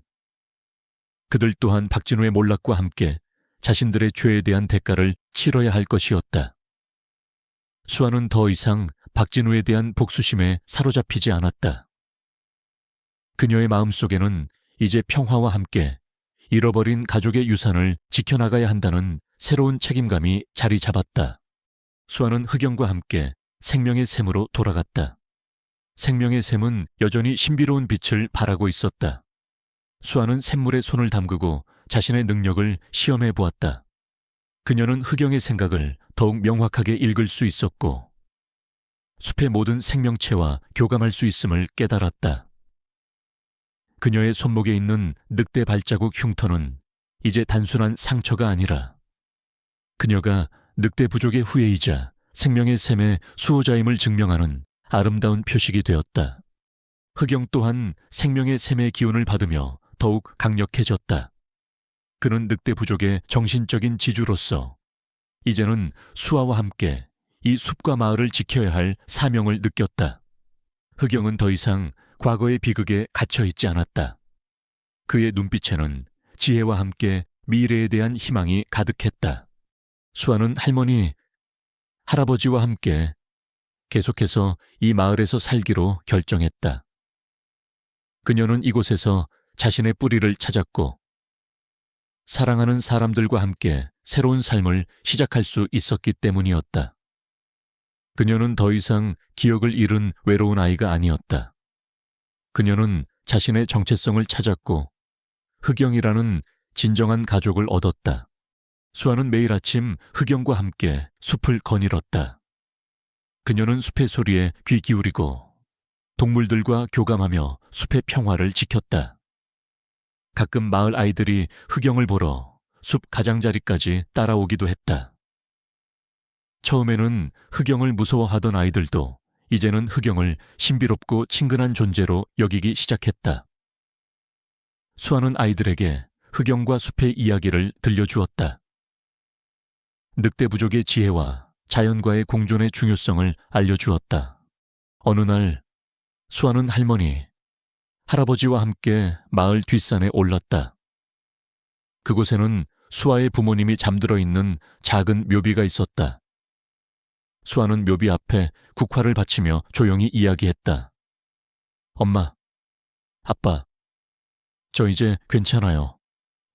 그들 또한 박진우의 몰락과 함께 자신들의 죄에 대한 대가를 치러야 할 것이었다. 수아는 더 이상 박진우에 대한 복수심에 사로잡히지 않았다. 그녀의 마음속에는 이제 평화와 함께 잃어버린 가족의 유산을 지켜나가야 한다는 새로운 책임감이 자리 잡았다. 수아는 흑영과 함께 생명의 샘으로 돌아갔다. 생명의 샘은 여전히 신비로운 빛을 발하고 있었다. 수아는 샘물에 손을 담그고 자신의 능력을 시험해 보았다. 그녀는 흑영의 생각을 더욱 명확하게 읽을 수 있었고 숲의 모든 생명체와 교감할 수 있음을 깨달았다. 그녀의 손목에 있는 늑대 발자국 흉터는 이제 단순한 상처가 아니라 그녀가 늑대 부족의 후예이자 생명의 샘의 수호자임을 증명하는 아름다운 표식이 되었다. 흑영 또한 생명의 샘의 기운을 받으며 더욱 강력해졌다. 그는 늑대 부족의 정신적인 지주로서 이제는 수아와 함께 이 숲과 마을을 지켜야 할 사명을 느꼈다. 흑영은 더 이상 과거의 비극에 갇혀 있지 않았다. 그의 눈빛에는 지혜와 함께 미래에 대한 희망이 가득했다. 수아는 할머니, 할아버지와 함께 계속해서 이 마을에서 살기로 결정했다. 그녀는 이곳에서 자신의 뿌리를 찾았고 사랑하는 사람들과 함께 새로운 삶을 시작할 수 있었기 때문이었다. 그녀는 더 이상 기억을 잃은 외로운 아이가 아니었다. 그녀는 자신의 정체성을 찾았고 흑영이라는 진정한 가족을 얻었다. 수아는 매일 아침 흑영과 함께 숲을 거닐었다. 그녀는 숲의 소리에 귀 기울이고 동물들과 교감하며 숲의 평화를 지켰다. 가끔 마을 아이들이 흑영을 보러 숲 가장자리까지 따라오기도 했다. 처음에는 흑영을 무서워하던 아이들도 이제는 흑영을 신비롭고 친근한 존재로 여기기 시작했다. 수아는 아이들에게 흑영과 숲의 이야기를 들려주었다. 늑대 부족의 지혜와 자연과의 공존의 중요성을 알려주었다. 어느 날 수아는 할머니, 할아버지와 함께 마을 뒷산에 올랐다. 그곳에는 수아의 부모님이 잠들어 있는 작은 묘비가 있었다. 수아는 묘비 앞에 국화를 바치며 조용히 이야기했다. 엄마, 아빠, 저 이제 괜찮아요.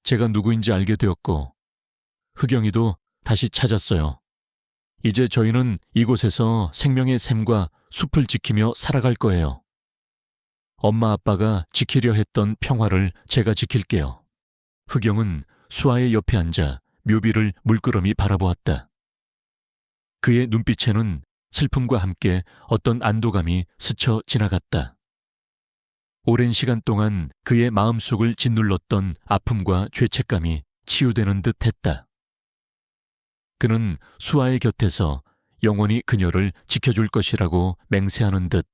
제가 누구인지 알게 되었고 흑영이도 다시 찾았어요. 이제 저희는 이곳에서 생명의 샘과 숲을 지키며 살아갈 거예요. 엄마 아빠가 지키려 했던 평화를 제가 지킬게요. 흑영은 수아의 옆에 앉아 묘비를 물끄러미 바라보았다. 그의 눈빛에는 슬픔과 함께 어떤 안도감이 스쳐 지나갔다. 오랜 시간 동안 그의 마음속을 짓눌렀던 아픔과 죄책감이 치유되는 듯 했다. 그는 수아의 곁에서 영원히 그녀를 지켜줄 것이라고 맹세하는 듯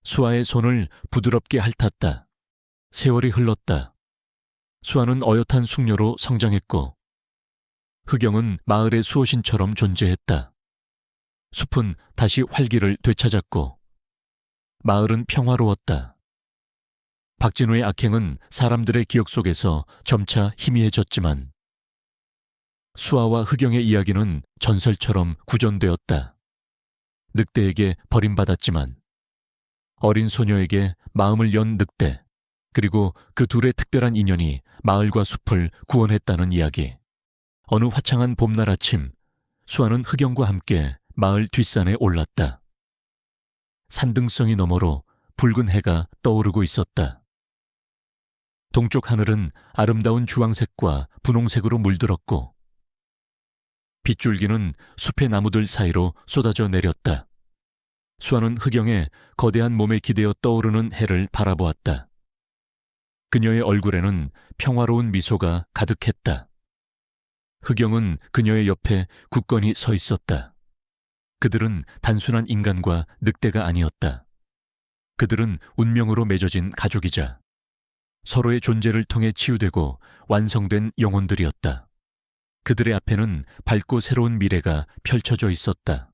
수아의 손을 부드럽게 핥았다. 세월이 흘렀다. 수아는 어엿한 숙녀로 성장했고 흑영은 마을의 수호신처럼 존재했다. 숲은 다시 활기를 되찾았고 마을은 평화로웠다. 박진우의 악행은 사람들의 기억 속에서 점차 희미해졌지만 수아와 흑영의 이야기는 전설처럼 구전되었다. 늑대에게 버림받았지만 어린 소녀에게 마음을 연 늑대, 그리고 그 둘의 특별한 인연이 마을과 숲을 구원했다는 이야기. 어느 화창한 봄날 아침, 수아는 흑영과 함께 마을 뒷산에 올랐다. 산등성이 너머로 붉은 해가 떠오르고 있었다. 동쪽 하늘은 아름다운 주황색과 분홍색으로 물들었고 빗줄기는 숲의 나무들 사이로 쏟아져 내렸다. 수아는 흑영의 거대한 몸에 기대어 떠오르는 해를 바라보았다. 그녀의 얼굴에는 평화로운 미소가 가득했다. 흑영은 그녀의 옆에 굳건히 서 있었다. 그들은 단순한 인간과 늑대가 아니었다. 그들은 운명으로 맺어진 가족이자 서로의 존재를 통해 치유되고 완성된 영혼들이었다. 그들의 앞에는 밝고 새로운 미래가 펼쳐져 있었다.